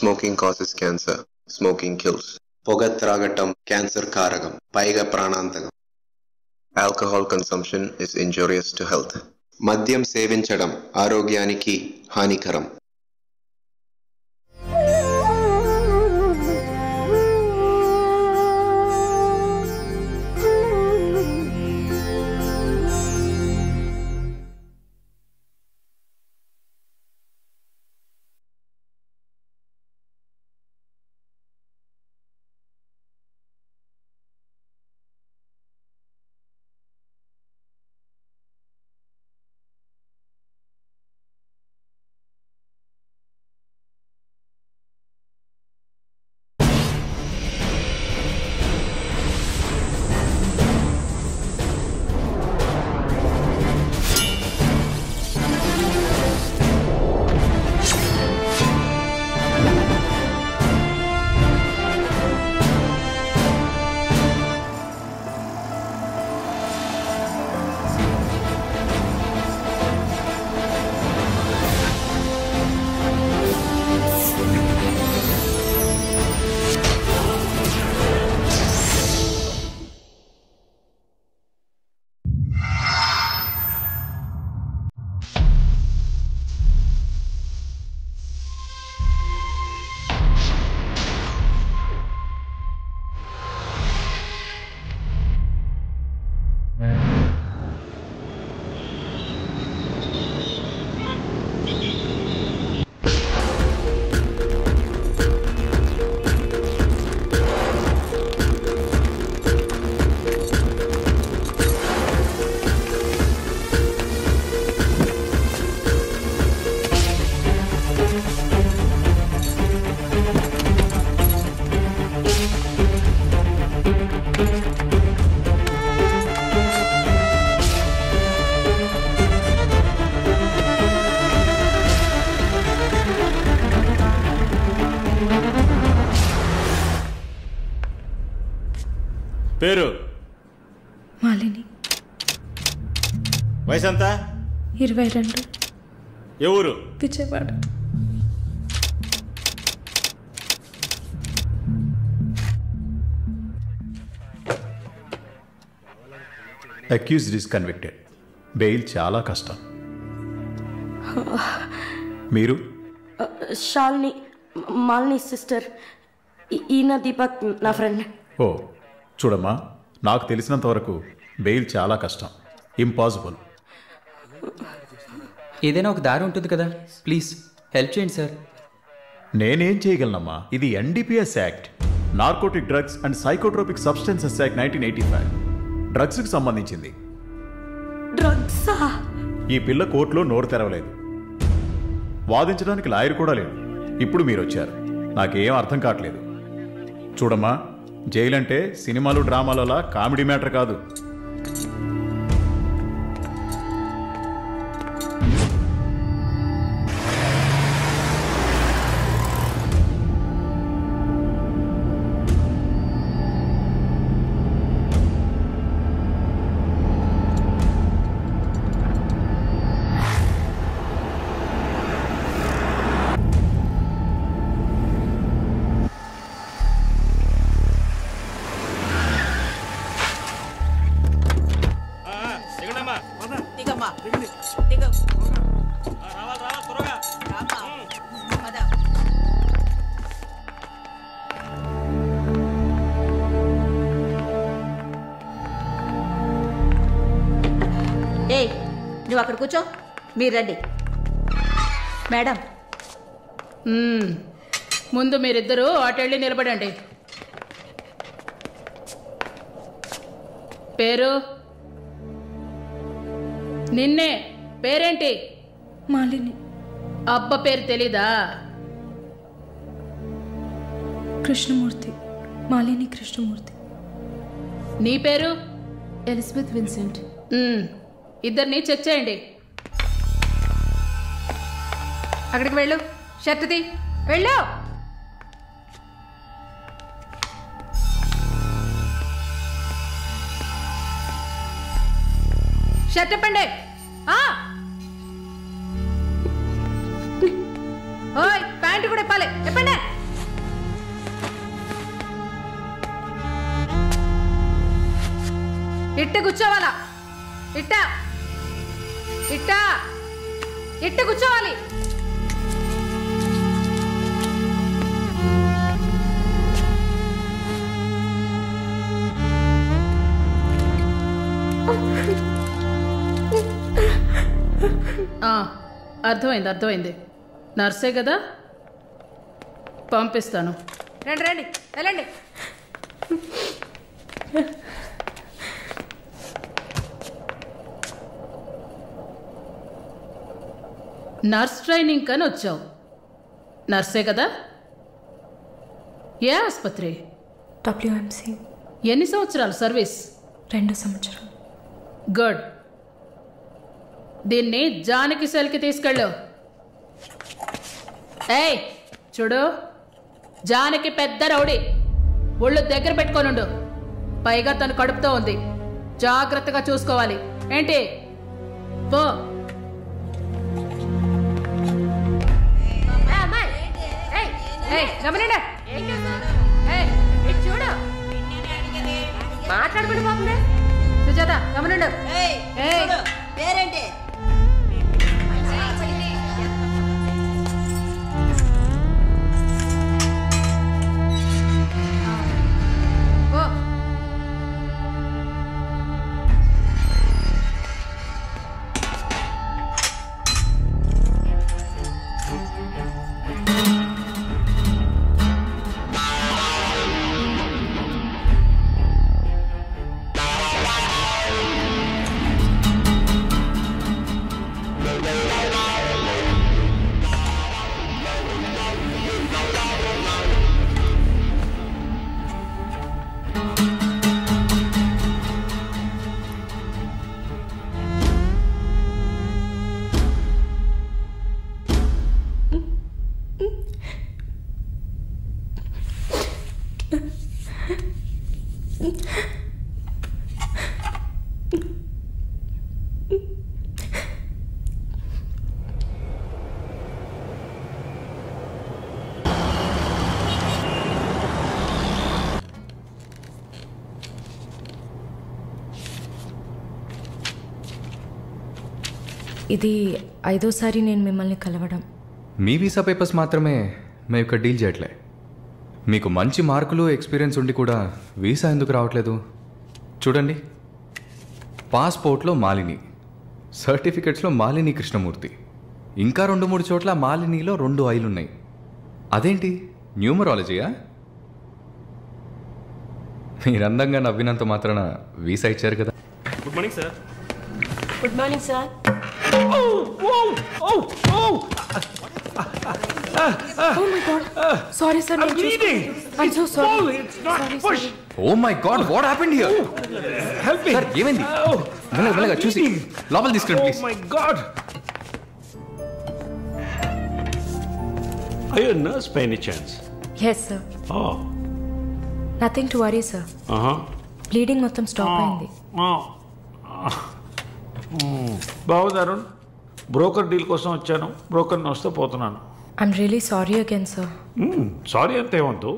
Smoking causes cancer. Smoking kills. పొగ త్రాగటం cancer కారకం, పైగా ప్రాణాంతకం. Alcohol consumption is injurious to health. మద్యం సేవించడం ఆరోగ్యానికి హానికరం. పేరు మాలిని. వయసు ఎంత? 22. ఏ ఊరు? Vijayawada. Accused is convicted. Bail చాలా కష్టం. మీరు? శాలిని, మాలిని సిస్టర్. ఈయన దీపక్ నా ఫ్రెండ్. ఓ చూడమ్మా, నాకు తెలిసినంత వరకు బెయిల్ చాలా కష్టం, ఇంపాసిబుల్. ఏదైనా ఒక దారి ఉంటుంది కదా, ప్లీజ్ హెల్ప్ చేయండి సార్. నేనేం చేయగలనమ్మా? ఇది NDPS act, narcotic drugs and psychotropic substances act 1985, డ్రగ్స్కి సంబంధించింది. డ్రగ్సా? ఈ పిల్ల కోర్టులో నోరు తెరవలేదు, వాదించడానికి లాయర్ కూడా లేడు. ఇప్పుడు మీరు వచ్చారు, నాకేం అర్థం కావట్లేదు. చూడమ్మా, జైలు అంటే సినిమాలు డ్రామాలలా కామెడీ మ్యాటర్ కాదు. నువ్వు అక్కడ కూర్చో, మీరు రండి. మేడం, ముందు మీరిద్దరూ అటెళ్ళి నిలబడండి. పేరు? నిన్నే. పేరేంటి? మాలిని. అబ్బ పేరు తెలీదా? కృష్ణమూర్తి. మాలిని కృష్ణమూర్తి. నీ పేరు? Elizabeth Vincent. ఇద్దరిని చెక్ చేయండి. అక్కడికి వెళ్ళు, షర్ట్ తీ, వెళ్ళు. షర్ట్ ఇప్పండి. ఓయ్, ప్యాంటు కూడా ఇప్పాలి, ఇప్పండి. ఇట్ట కూర్చోవాలా? ఇట్ట ఇట్ట ఇట్ట కూర్చోవాలి. అర్థమైంది అర్థమైంది. నర్సే కదా, పంపిస్తాను. రండి రండి వెళ్ళండి. నర్స్ ట్రైనింగ్ కని వచ్చావు. నర్సే కదా? ఏ ఆసుపత్రి? WMC. ఎన్ని సంవత్సరాలు సర్వీస్? 2 సంవత్సరాలు. గుడ్. దీన్ని జానకి సెల్కి తీసుకెళ్ళు. ఏయ్ చూడు, జానకి పెద్ద రౌడీ, ఒళ్ళు దగ్గర పెట్టుకోనుండు. పైగా తను కడుపుతో ఉంది, జాగ్రత్తగా చూసుకోవాలి. ఏంటి? పో. మాట్లాడుకుని పోతుంది. సుజాత గమనండు. పేరేంటి? ఇది 5వ సారి నేను మిమ్మల్ని కలవడం. మీ వీసా పేపర్స్ మాత్రమే మేము ఇక్కడ డీల్ చేయట్లే. మీకు మంచి మార్కులు ఎక్స్పీరియన్స్ ఉండి కూడా వీసా ఎందుకు రావట్లేదు? చూడండి, పాస్పోర్ట్లో మాలిని, సర్టిఫికెట్స్లో మాలిని కృష్ణమూర్తి, ఇంకా 2-3 చోట్ల మాలినిలో 2 ఐలు ఉన్నాయి. అదేంటి న్యూమరాలజీయా? మీరు అందంగా నవ్వినంత మాత్రాన వీసా ఇచ్చారు కదా. Good morning sir. Good morning sir. Oh my God. Sorry sir. I'm bleeding. I'm so sorry. It's not push. Oh my God, what happened here? Help me. Sir, ఏమైంది? మెల్లగా చూసి లోపల తీసుకురండి please. Oh my God. Are you a nurse by any chance? Yes sir. Oh. Nothing to worry sir. Bleeding మొత్తం stop అయింది. బాగుంది Arun. Broker deal కోసం వచ్చాను, బ్రోకర్ని వస్తే పోతున్నాను. I'm really sorry again sir. Sorry అంతే ఏమంతు.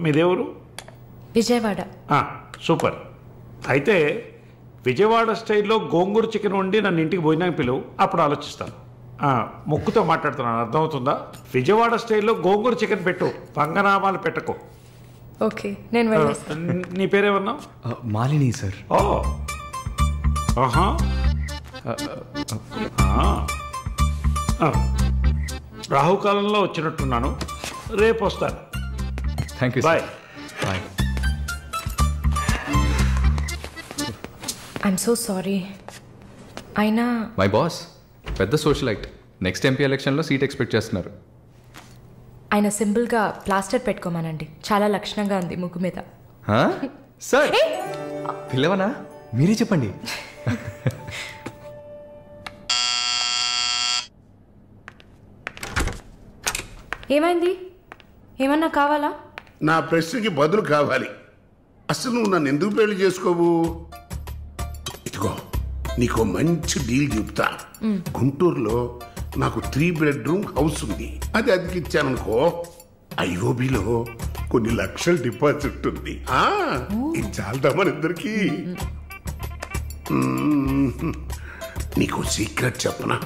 మీదేవరు? విజయవాడ. సూపర్. అయితే విజయవాడ స్టైల్లో గోంగూర చికెన్ వండి నన్ను ఇంటికి భోజనానికి పిలువు, అప్పుడు ఆలోచిస్తాను. ముక్కుతో మాట్లాడుతున్నాను, అర్థమవుతుందా? విజయవాడ స్టైల్లో గోంగూర చికెన్ పెట్టు, పంగనామాలు పెట్టకు. ఓకే, నేను వెళ్ళేస్తాను. నీ పేరేమన్నావు? మాలిని సార్. రాహుకాలంలో వచ్చినట్టున్నాను, రేపు వస్తాను. Thank you. Bye. Bye. I'm so sorry. అయినా మై బాస్ పెద్ద సోషలైట్, నెక్స్ట్ ఎంపీ ఎలక్షన్లో సీట్ ఎక్స్పెక్ట్ చేస్తున్నారు. ఆయన సింపుల్గా ప్లాస్టర్ పెట్టుకోమానండి, చాలా లక్షణంగా ఉంది ముగ్గు మీద. సార్ పిల్లవనా? మీరే చెప్పండి. ఏమైంది? ఏమన్నా కావాలా? నా ప్రశ్నకి బదులు కావాలి. అసలు నువ్వు నన్ను ఎందుకు పెళ్లి చేసుకోవు? ఇదిగో నీకు మంచి డీల్ చెప్తా. గుంటూరులో నాకు 3 బెడ్రూమ్ హౌస్ ఉంది, అది అదికిచ్చాననుకో, ఐఓబిలో కొన్ని లక్షల డిపాజిట్ ఉంది. ఇది చాలదా మన ఇద్దరికి? నీకు సీక్రెట్ చెప్పనా?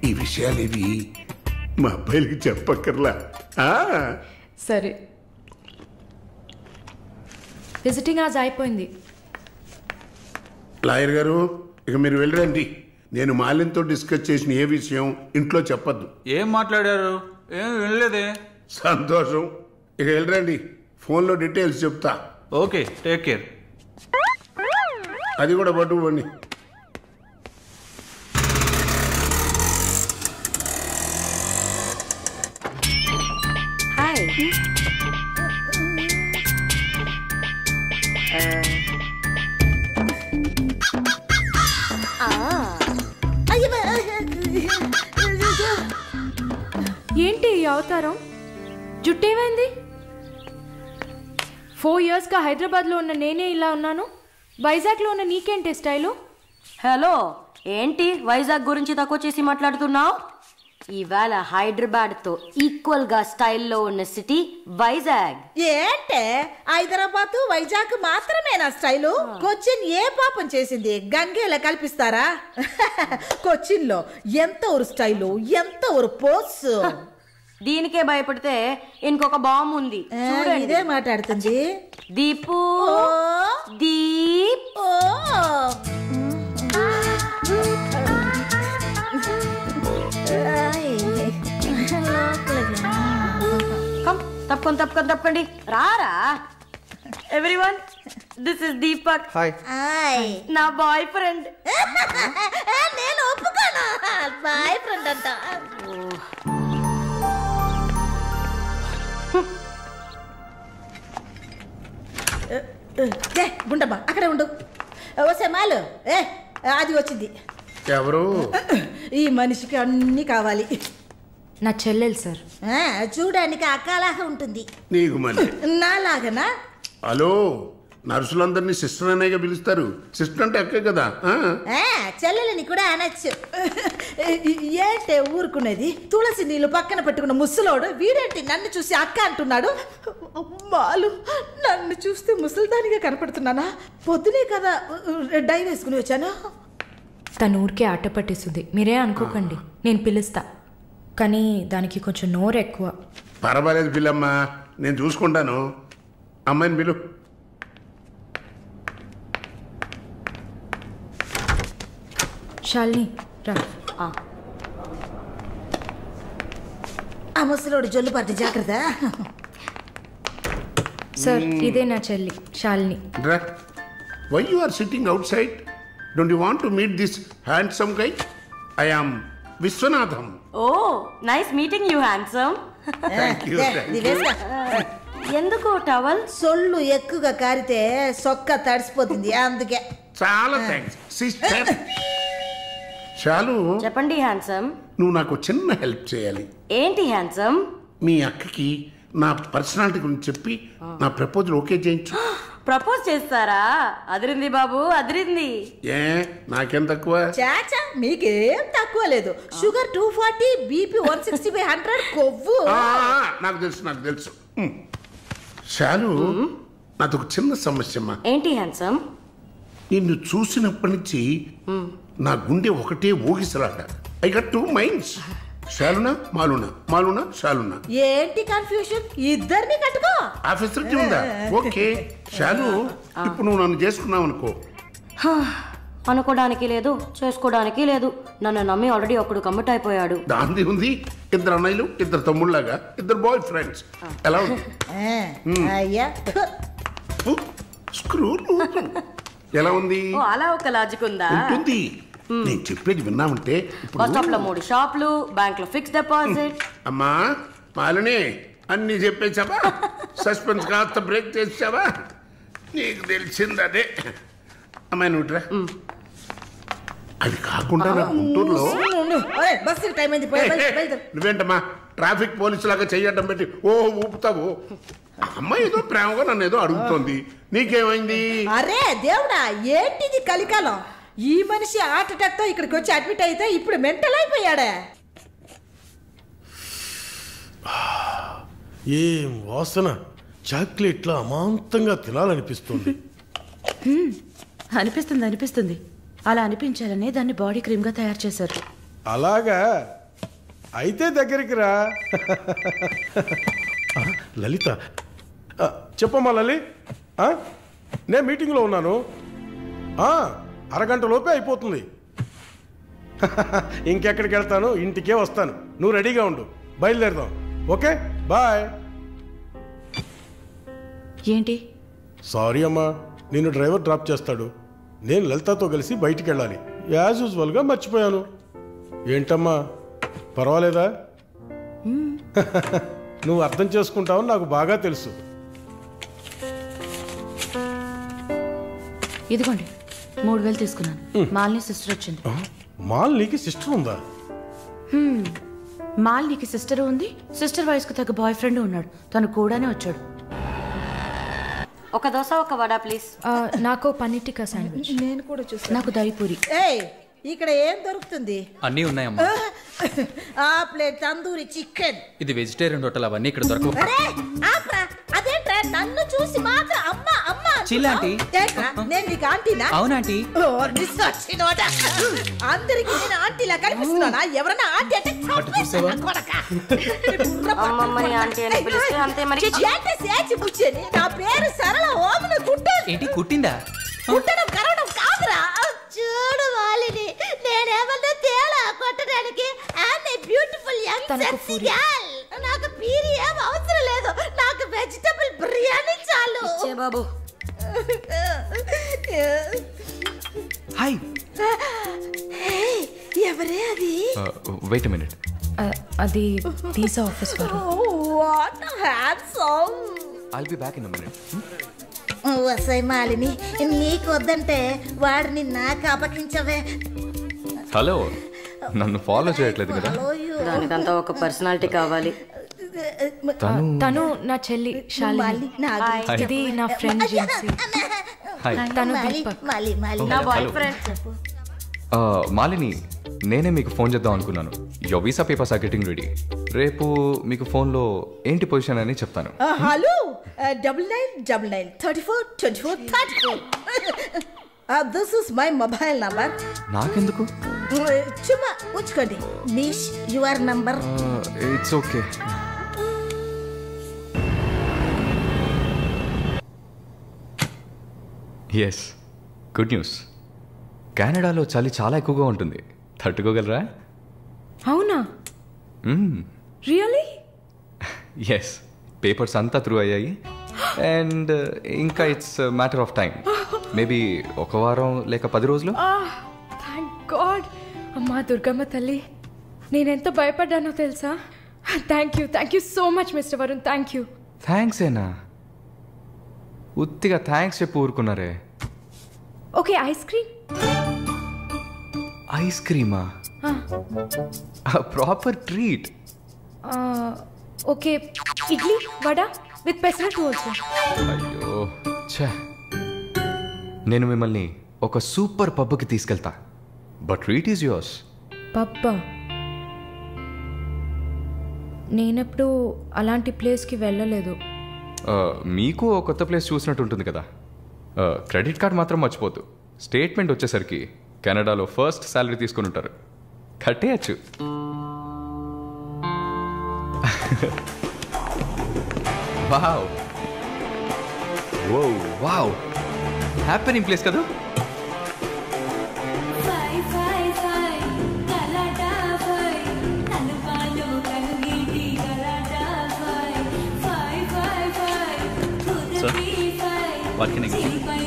ఈ విషయాలేవి మా అబ్బాయిలకి చెప్పక్కర్లా. సరే, విజిటింగ్ ఆజ్ అయిపోయింది. లాయర్ గారు, ఇక మీరు వెళ్ళరండి. నేను మాలిన్తో డిస్కస్ చేసిన ఏ విషయం ఇంట్లో చెప్పద్దు. ఏం మాట్లాడారు? ఏం వినలేదే. సంతోషం, ఇక వెళ్ళరండి. ఫోన్లో డీటెయిల్స్ చెప్తా. Okay, take care. అది కూడా పట్టుకోండి. ఏంటి ఈ అవతారం? జుట్టేమైంది? 4 yearsగా హైదరాబాద్లో ఉన్న నేనే ఇలా ఉన్నాను. వైజాగ్లో ఉన్న నీకేంటి స్టైలు? హలో, ఏంటి వైజాగ్ గురించి తక్కువ చేసి మాట్లాడుతున్నావు? ఇవాళ హైదరాబాద్తో ఈక్వల్గా స్టైల్లో ఉన్న సిటీ వైజాగ్. ఏంటే హైదరాబాద్ వైజాగ్ మాత్రమేనా స్టైలు? కొచ్చిన్ ఏ పాపం చేసింది? గంగేలా కల్పిస్తారా? కొచ్చిన్ లో ఎంత ఒక స్టైలు, ఎంత ఒక పోస్. దీనికే భయపడితే ఇంకొక బాంబు ఉంది చూడండి. ఇదే మాట్లాడుతుంది దీపు. దీప్. తప్పకండి రారా. Everyone, this is Deepak. Hi. నా బాయ్ ఫ్రెండ్. నేను ఒప్పుకోను. బాయ్ ఫ్రెండ్ అంట. గుండమ్మా అక్కడే ఉండు. వస్తే మాలు అది వచ్చింది. ఎవరు? ఈ మనిషికి అన్ని కావాలి. నా చెల్లెలు సార్. చూడడానికి అక్కలాగా ఉంటుంది. నీకు మళ్ళీ నాలాగనా? హలో, నర్సులందరినీ సిస్టర్ అనేగా పిలుస్తారు. సిస్టర్ అంటే అక్కే కదా. చెల్లెలని కూడా అనొచ్చు. ఏంటే ఊరుకునేది? తులసి నీళ్ళు పక్కన పెట్టుకున్న ముసలోడు వీడేంటి నన్ను చూసి అక్క అంటున్నాడు? అమ్మాలు, నన్ను చూస్తే ముసలిదానిగా కనపడుతున్నానా? పొద్దునే కదా డై వేసుకుని వచ్చాను. తను ఊరికే ఆట పట్టేస్తుంది, మీరే అనుకోకండి. నేను పిలుస్తా, కానీ దానికి కొంచెం నోరు ఎక్కువ. పర్వాలేదు పిల్లమ్మా, నేను చూసుకుంటాను. అమ్మాయిని పిలు. శాలిని రా. ఆ ముసలోడు జొల్లు పట్టి జాగ్రత్త. సార్, ఇదే నా చెల్లి Shalini. Why you are sitting outside? Don't you want to meet this handsome guy? I am Viswanatham. Oh, nice meeting you handsome. ఎందుకు టవల్? సొల్లు ఎక్కువగా కారితే సొక్క తడిసిపోతుంది, అందుకే. చాలా థ్యాంక్స్ సిస్టర్. చాలు. చెప్పండి హ్యాండ్సమ్. నువ్వు నాకు చిన్న హెల్ప్ చేయాలి. ఏంటి హ్యాండ్సమ్? మీ అక్కకి నా పర్సనాలిటీ గురించి చెప్పి నా ప్రపోజల్ ఓకే చేయించు. ప్రపోజ్ చేస్తారా? అదిరింది బాబు, అదిరింది. ఏ నాకేం తక్కువ? చాచా, మీకేం తక్కువ లేదు. షుగర్ 240, బీపీ 160/100, కొవ్వు. నాకు తెలుసు. చాలు, నాది ఒక చిన్న సమస్యమ్మా. ఏంటి హ్యాండ్సమ్? నిన్ను చూసినప్పటి నుంచి నా గుండె ఒకటే ఊగిసలాట. I got 2 minds. శాలునా మాలునా, మాలునా శాలునా. ఏంటి కన్ఫ్యూషన్? ఇద్దరిని కట్టుకో. ఆ ఫెసిలిటీ ఉందా? ఓకే శాలు, ఇప్పుడు నువ్వు నన్ను చేసుకున్నావు అనుకో. అనుకోవడానికి లేదు, చేసుకోవడానికి లేదు. నన్ను నమ్మి ఆల్రెడీ ఒకడు కమిట్ అయిపోయాడు. దాంది ఉంది. 2 అన్నయ్యలు, 2 తమ్ముళ్ళలాగా, 2 బాయ్ ఫ్రెండ్స్. ఎలా ఉంది? అయ్యా స్క్రూ. ఎలా ఉంది? అలా ఒక లాజిక్ ఉందా? ఉంటుంది. నేను చెప్పేది విన్నామంటే బస్ స్టాప్ లో 3 షాపులు, బ్యాంక్ లో ఫిక్స్ డిపాజిట్. అమ్మా మాలిని, అన్ని చెప్పేసావా? సస్పెన్స్ కాస్త బ్రేక్ చేసావా? నీకు తెలిసింది అదే. అమ్మాయి నువ్వుట్రా. అది కాకుండా నా గుంటూరులో బస్సు టైం అయింది. నువ్వేంటమ్మా ట్రాఫిక్ పోలీసు లాగా చెయ్యడం పెట్టి ఊపుతావు? అమ్మాయి ఏదో ప్రేమగా నన్ను ఏదో అడుగుతోంది. నీకేమైంది? అరే దేవుడా, ఏంటిది కలికాలం? ఈ మనిషి హార్ట్ అటాక్ తో ఇక్కడికి వచ్చి అడ్మిట్ అయితే ఇప్పుడు మెంటల్ అయిపోయాడే. ఏం వాసన! చాక్లెట్లా అమాంతంగా తినాలనిపిస్తుంది. అనిపిస్తుంది అలా అనిపించాలనే దాన్ని బాడీ క్రీమ్గా తయారు చేశారు. అలాగా అయితే దగ్గరికి రా. లలిత, చెప్పమ్మా లలి. నేను మీటింగ్లో ఉన్నాను. అరగంట లోపే అయిపోతుంది. ఇంకెక్కడికి వెళ్తాను, ఇంటికే వస్తాను. నువ్వు రెడీగా ఉండు, బయలుదేరదాం. Okay, bye. ఏంటి? సారీ అమ్మా, నేను డ్రైవర్ డ్రాప్ చేస్తాడు. నేను లలితతో కలిసి బయటికి వెళ్ళాలి. యాజ్ యూజువల్గా మర్చిపోయాను. ఏంటమ్మా, పర్వాలేదా? నువ్వు అర్థం చేసుకుంటావని నాకు బాగా తెలుసు. ఇదిగోండి 3000 తీసుకున్నాను. మాలిని సిస్టర్ వచ్చింది. మాలినికి సిస్టర్ ఉందా? మాలినికి సిస్టర్ ఉంది. సిస్టర్ వయసుకు తగ్గ బాయ్ ఫ్రెండ్ ఉన్నాడు. తను కూడానే వచ్చాడు. ఒక దోశ, ఒక వడ ప్లీజ్. నాకు పన్నీర్ టిక్కా శాండ్విచ్. నేను కూడా చూసాను. నాకు దహిపూరి. ఇక్కడ ఏం దొరుకుతుంది? అన్నీ ఉన్నాయమ్మా. ఆ ప్లేట్ తందూరి చికెన్. ఇది వెజిటేరియన్ హోటల్, అవన్నీ ఇక్కడ దొరకవు. అదేంట్రా నన్ను చూసి మాత్రం అమ్మా అమ్మా చిల్లాంటి? నేను నీకు ఆంటీనా? అవునాంటీ. అందరికి నేను ఆంటీలా కనిపిస్తున్నానా? ఎవరన్నా ఆంటీ అంటే నా పేరు సరళ ఓమన కుట్టాను. ఏంటి కుట్టిందా? కుట్టడం కరవడం కాదురా. చూడు వాలిని, నేనేమన్నా తేడా కొట్టడానికి. Beautiful young sexy girl. నాకు పీరి ఏం అవసరం లేదు. నాకు వెజిటబుల్ బిర్యానీ చాలు. బాబు హాయ్. ఎవరే అది? Wait a minute. అది వీసా ఆఫీస్ వారు. What handsome. I'll be back in a minute. వసై మాలిని, నీకు వద్దంటే వాడిని నాకు అపకించవే. హలో, నన్ను ఫాలో చేయట్లేదు కదా? దానికంతా ఒక పర్సనాలిటీ కావాలి. తను నా చెల్లి శాలిని. ఇది నా ఫ్రెండ్ జిన్సీ. తను నా బాయ్ ఫ్రెండ్. మాలిని, నేనే మీకు ఫోన్ చేద్దాం అనుకున్నాను. Your visa papers are getting ready. రేపు మీకు ఫోన్లో ఏంటి పొజిషన్ అని చెప్తాను. Hello, 9999 34 24 34. This is my mobile number. నాకెందుకు? చుమ్మా ఉంచుకోండి. Miss your number. It's okay. Yes, good news. కెనడాలో చలి చాలా ఎక్కువగా ఉంటుంది. తట్టుకోగలరా? అవునా? రియలీ? ఎస్, పేపర్స్ అంతా త్రూ అయ్యాయి. అండ్ ఇంకా it's matter of time. Maybe ఒక వారం లేక 10 రోజులు. Thank god. అమ్మా దుర్గమ్మ తల్లి, నేనెంత భయపడ్డానో తెలుసా? Thank you so much mister Varun. Thank you. Thanks ఏనా? ఉత్తిగా థ్యాంక్స్ చెప్పి ఊరుకున్నారే. Okay, ice cream. ఐస్ క్రీమా? Proper treat. Okay, idli vada with pesarattu also. అయ్యో ఛే, నేను మిమ్మల్ని ఒక సూపర్ పబ్కి తీసుకెళ్తా. But treat is yours. Pabba? నేనెప్పుడు అలాంటి ప్లేస్కి వెళ్ళలేదు. మీకు ఒక కొత్త ప్లేస్ చూసినట్టు ఉంటుంది కదా. క్రెడిట్ కార్డ్ మాత్రం మర్చిపోద్దు. స్టేట్మెంట్ వచ్చేసరికి కెనడాలో ఫస్ట్ శాలరీ తీసుకుని ఉంటారు. కట్టేయచ్చు. వావ్, ఓ వావ్, హ్యాపెనింగ్ ప్లేస్ కదా.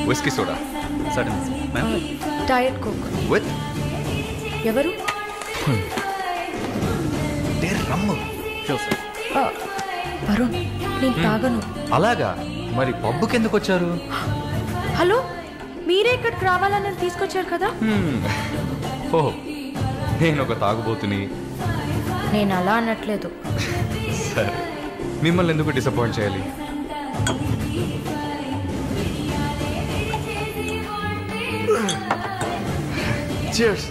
Whisky soda. Diet coke with ఎవరు? వరుణ్, నేను తాగను. అలాగా? మరి పబ్బుకి ఎందుకు వచ్చారు? హలో, మీరే ఇక్కడికి రావాలని తీసుకొచ్చారు కదా. ఓ, నేను ఒక తాగుబోతుని. నేను అలా అనట్లేదు. సరే, మిమ్మల్ని ఎందుకు డిసప్పాయింట్ చేయాలి? Cheers.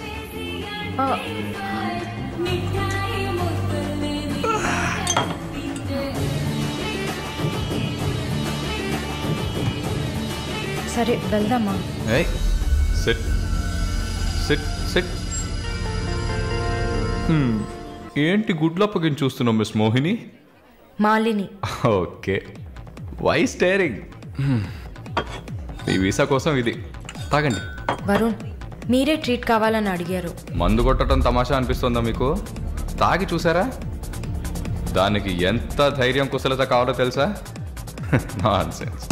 సరే వెళ్దామా? Sit sit sit. ఏంటి గుడ్లప్పగిని చూస్తున్నావు miss Mohini? Malini. Okay, why staring? ఈ వీసా కోసం ఇది తాగండి. వరుణ్, మీరే ట్రీట్ కావాలని అడిగారు. మందు కొట్టడం తమాషా అనిపిస్తుందా మీకు? తాగి చూసారా? దానికి ఎంత ధైర్యం కుశలత కావాలో తెలుసా? నాన్సెన్స్.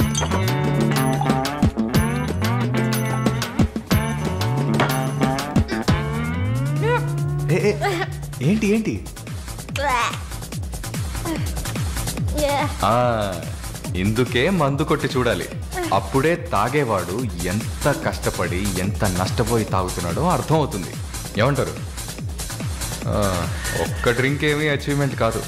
ఏంటి ఏంటి? ఇందుకే మందు కొట్టి చూడాలి, అప్పుడే తాగేవాడు ఎంత కష్టపడి ఎంత నష్టపోయి తాగుతున్నాడో అర్థం అవుతుంది. ఏమంటారు? ఒక్క డ్రింక్ ఏమీ అచీవ్మెంట్ కాదు.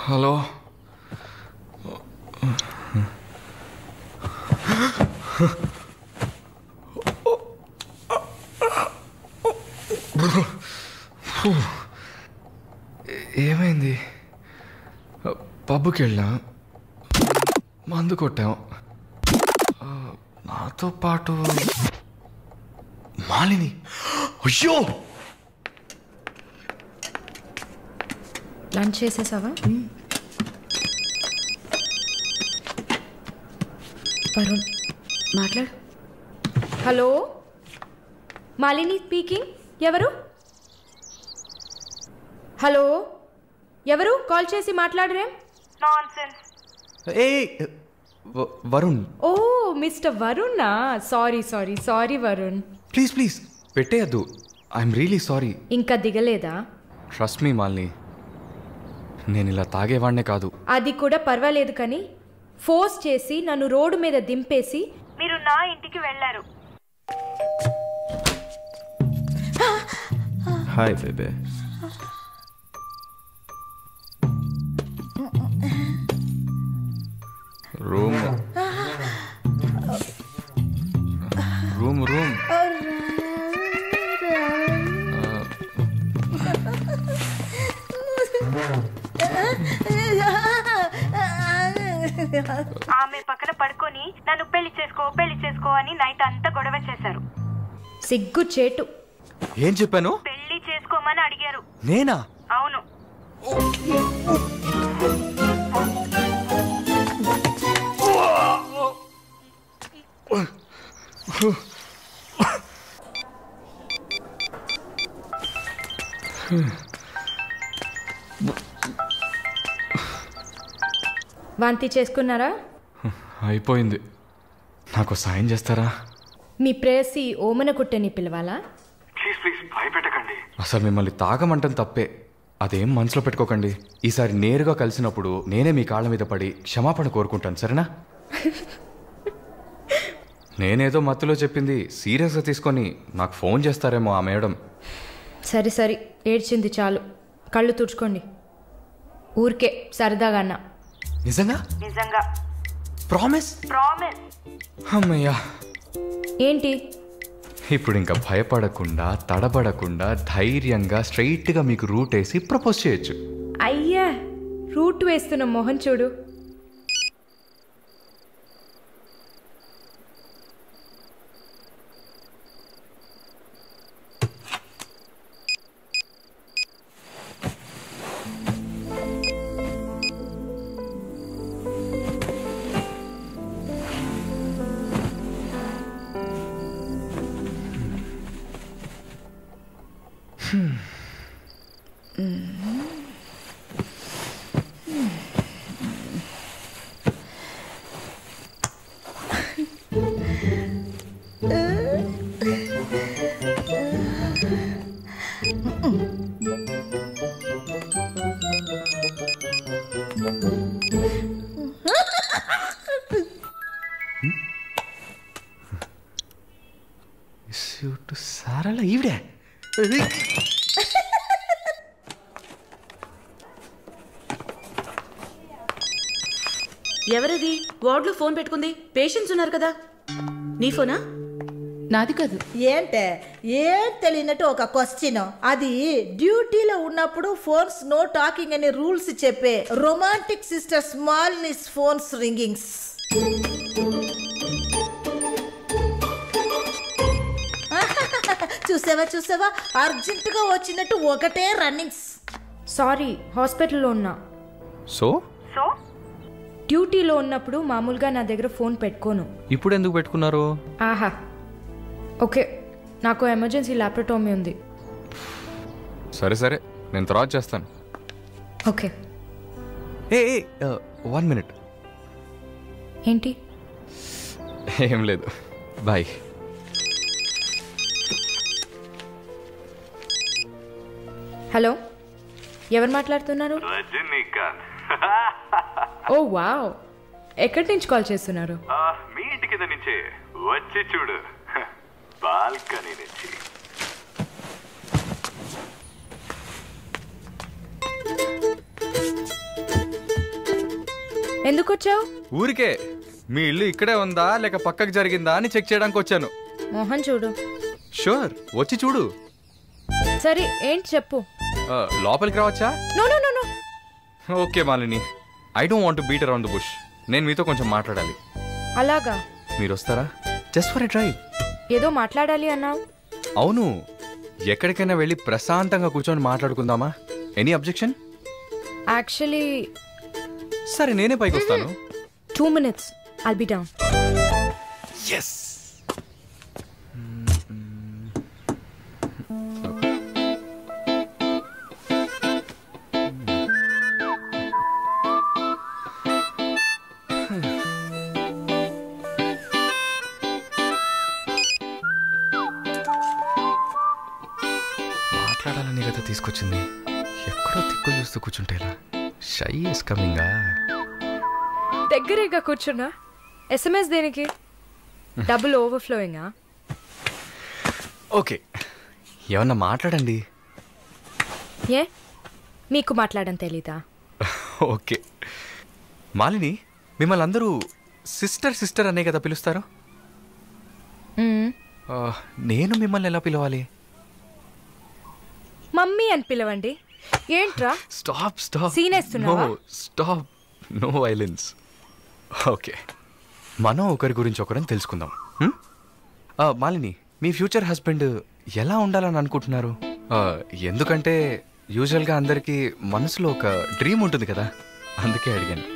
హలో, ఏమైంది? పబ్కి వెళ్ళాం, మందు కొట్టాం, నాతో పాటు మాలిని. అయ్యో, లంచ్ చేసేసావా? వరుణ్ మాట్లాడు. Hello, Malini speaking. ఎవరు? హలో, ఎవరు? కాల్ చేసి మాట్లాడరేం? వరుణ్. ఓ, మిస్టర్ వరుణా? Sorry sorry sorry Varun. Please please పెట్టేయద్దు. I'm really sorry. ఇంకా దిగలేదా? ట్రస్ట్ మీ మాలిని, నేను ఇలా తాగేవాడినే కాదు. అది కూడా పర్వాలేదు, కానీ ఫోర్స్ చేసి నన్ను రోడ్డు మీద దింపేసి మీరు నా ఇంటికి వెళ్ళారు. Hi baby. Room room room. ఆమె పక్కన పడుకొని నన్ను పెళ్లి చేసుకో అని నైట్ అంతా గొడవ చేశారు. సిగ్గు చేటు. ఏం చెప్పాను? పెళ్లి చేసుకోమని అడిగారు. నేనా? అవును. వాంతి చేసుకున్నారా? అయిపోయింది. నాకు సాయం చేస్తారా? మీ ప్రేయసి ఓమన కుట్టని పిలవాలా? Please please భయపెట్టకండి. అసలు మిమ్మల్ని తాగమంటం తప్పే, అదేం మనసులో పెట్టుకోకండి. ఈసారి నేరుగా కలిసినప్పుడు నేనే మీ కాళ్ళ మీద పడి క్షమాపణ కోరుకుంటాను, సరేనా? నేనేదో మత్తులో చెప్పింది సీరియస్గా తీసుకొని నాకు ఫోన్ చేస్తారేమో ఆ మేడం. సరే సరే, ఏడ్చింది చాలు. కళ్ళు తుడుచుకోండి. ఊరికే సరదాగా అన్నా. నిజంగా? నిజంగా. ప్రామిస్? ప్రామిస్. అమ్మయ్యా. ఏంటి? ఇప్పుడు ఇంకా భయపడకుండా తడబడకుండా ధైర్యంగా స్ట్రైట్గా మీకు రూట్ వేసి ప్రపోజ్ చేయొచ్చు. అయ్యా, రూట్ వేస్తున్న మొహం చూడు. సారళ ఈవిడే. ఎవరది వార్డులో ఫోన్ పెట్టుకుంది? పేషెంట్స్ ఉన్నారు కదా. నీ ఫోనా? నాది కాదు. ఏంటే ఏం తెలియనట్టు ఒక క్వశ్చన్. అది డ్యూటీలో ఉన్నప్పుడు ఫోన్స్ నో టాకింగ్ అనే రూల్స్ చెప్పే romantic sister smallness phones ringings. చూసావా అర్జెంటుగా వచ్చినట్టు ఒకటే రన్నింగ్స్. సారీ, హాస్పిటల్లో ఉన్నా. సో డ్యూటీలో ఉన్నప్పుడు మామూలుగా నా దగ్గర ఫోన్ పెట్టుకోను. ఇప్పుడు ఎందుకు పెట్టుకున్నారు? ఆహా, ఓకే, నాకు ఎమర్జెన్సీ ల్యాప్రటోమీ ఉంది. సరే నేను తర్వాత చేస్తాను. ఓకే. ఏ 1 minute. ఏంటి? ఏం లేదు, బాయ్. హలో, ఎవరు మాట్లాడుతున్నారు? రజనీకాంత్. ఓ వావ్, ఎక్కడి నుంచి కాల్ చేస్తున్నారు? మీ ఇంటి కింద నుంచే, వచ్చి చూడు, బాల్కనీ నుంచి. ఎందుకు వచ్చావు? ఊరికే. మీ ఇల్లు ఇక్కడే ఉందా లేక పక్కకు జరిగిందా అని చెక్ చేయడానికి వచ్చాను. మోహన్ చూడు. షూర్, వచ్చి చూడు. సరే, ఏంటి చెప్పు. లోపలికి రావచ్చా? No no no no. Okay Malini, I don't want to beat around the bush. నేను మీతో కొంచెం మాట్లాడాలి. అలాగా? మీరు వస్తారా? Just for a drive. ఏదో మాట్లాడాలి అన్నావు. అవును, ఎక్కడికైనా వెళ్ళి ప్రశాంతంగా కూర్చొని మాట్లాడుకుందామా? Any objection? యాక్చువల్లీ సరే, నేనే పైకి వస్తాను. 2 minutes, I'll be down. Yes. మాట్లాడాలని కదా తీసుకొచ్చింది. ఎక్కడో తిక్కులు చూస్తూ కూర్చుంటేలా. Shy is కమింగా. దగ్గరేగా కూర్చున్నా. SMS దేనికి? డబుల్ ఓవర్ఫ్లోయింగా? ఓకే, ఏమన్నా మాట్లాడండి. ఏ, మీకు మాట్లాడడం తెలీదా? ఓకే మాలిని, మిమ్మల్ని అందరూ సిస్టర్ అనే కదా పిలుస్తారు? నేను మిమ్మల్ని ఎలా పిలవాలి? మమ్మీ అని పిలవండి. ఏంట్రా? స్టాప్ సీన్ వేస్తున్నావా? Stop, no violence. ఓకే, మనం ఒకరి గురించి ఒకరని తెలుసుకుందాం. మాలిని, మీ ఫ్యూచర్ హస్బెండ్ ఎలా ఉండాలని అనుకుంటున్నారు? ఎందుకంటే యూజువల్గా అందరికీ మనసులో ఒక డ్రీమ్ ఉంటుంది కదా, అందుకే అడిగాను.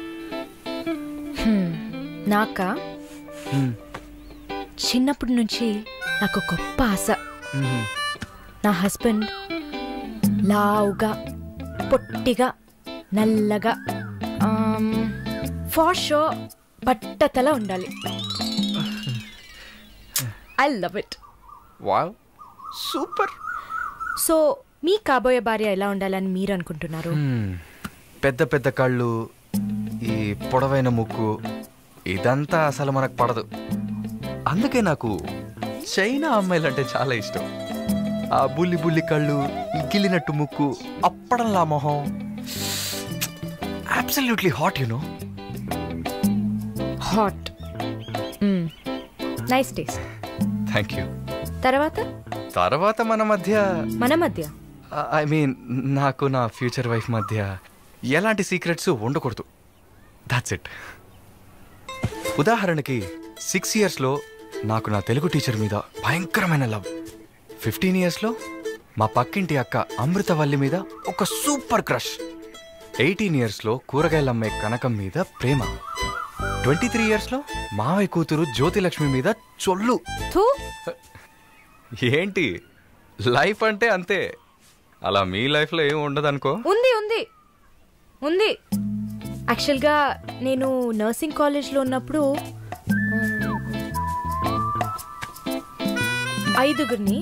నాకా? చిన్నప్పటి నుంచి నాకు గొప్ప ఆశ. నా హస్బెండ్ లావుగా, పొట్టిగా, నల్లగా, ఫర్ షూర్ బట్టతల ఉండాలి. I love it. Wow, super. So మీ కాబోయే భార్య ఎలా ఉండాలని మీరు అనుకుంటున్నారు? పెద్ద పెద్ద కళ్ళు, ఈ పొడవైన ముక్కు, ఇదంతా అసలు మనకు పడదు. అందుకే నాకు చైనా అమ్మాయిలంటే చాలా ఇష్టం. ఆ బుల్లి బుల్లి కళ్ళు, గిల్లినట్టు ముక్కు, అప్పడంలా మొహం. Absolutely hot, you know. Hot. Nice taste. Thank you. తర్వాత మన మధ్య ఐ మీన్ నాకు నా ఫ్యూచర్ వైఫ్ మధ్య ఎలాంటి సీక్రెట్స్ ఉండకూడదు. That's it. ఉదాహరణకి 6 yearsలో నాకు నా తెలుగు టీచర్ మీద భయంకరమైన లవ్. 15 yearsలో మా పక్కింటి అక్క అమృతవల్లి మీద ఒక సూపర్ క్రష్. 18 yearsలో కూరగాయలమ్మే కనకం మీద ప్రేమ. 23 yearsలో మావయ్య కూతురు జ్యోతిలక్ష్మి మీద చొల్లు. ఏంటి, లైఫ్ అంటే అంతే. అలా మీ లైఫ్లో ఏమి ఉండదు అనుకో. ఉంది ఉంది ఉంది. యాక్చువల్గా నేను నర్సింగ్ కాలేజ్లో ఉన్నప్పుడు 5గురిని,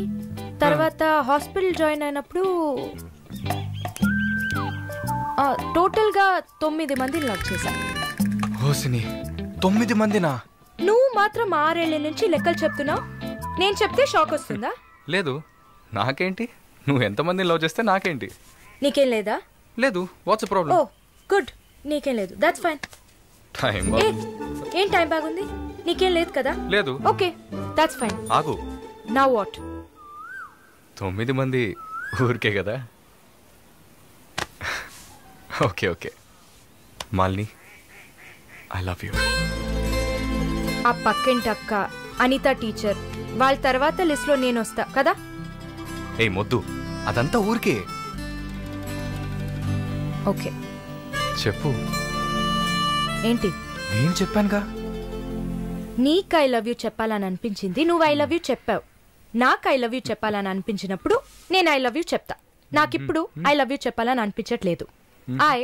తర్వాత హాస్పిటల్ జాయిన్ అయినప్పుడు టోటల్గా 9 మందిని లవ్ చేశాను. హోసిని 9 మందినా? నువ్వు మాత్రం 6 ఏళ్ల నుంచి లెక్కలు చెప్తున్నావు. నేను చెప్తే షాక్ వస్తుందా? లేదు, నాకేంటి, నువ్వు ఎంతమందిని లవ్ చేస్తే నాకేంటి. నీకేం లేదా? లేదు. What's problem? ఓ గుడ్, నీకేం లేదు, దట్స్ ఫైన్. టైం ఏం టైం బాగుంది? నీకేం లేదు కదా? లేదు. Okay, that's fine. ఆగు. Now what? 9 మంది ఊరికే కదా. Okay okay Malini, I love you. ఆ పక్కింటి అక్క, అనిత టీచర్, వాళ్ళ తర్వాత లిస్ట్లో నేను వస్తా కదా. ఏ మొద్దు, అదంతా ఊరికే. ఓకే చెప్పు. ఏంటి? నేను చెప్పానుగా. నీకు ఐ లవ్ యూ చెప్పాలని అనిపించింది, నువ్వు ఐ లవ్ యూ చెప్పావు. నాకు ఐ లవ్ యూ చెప్పాలని అనిపించినప్పుడు నేను ఐ లవ్ యూ చెప్తా. నాకిప్పుడు ఐ లవ్ యూ చెప్పాలని అనిపించట్లేదు. I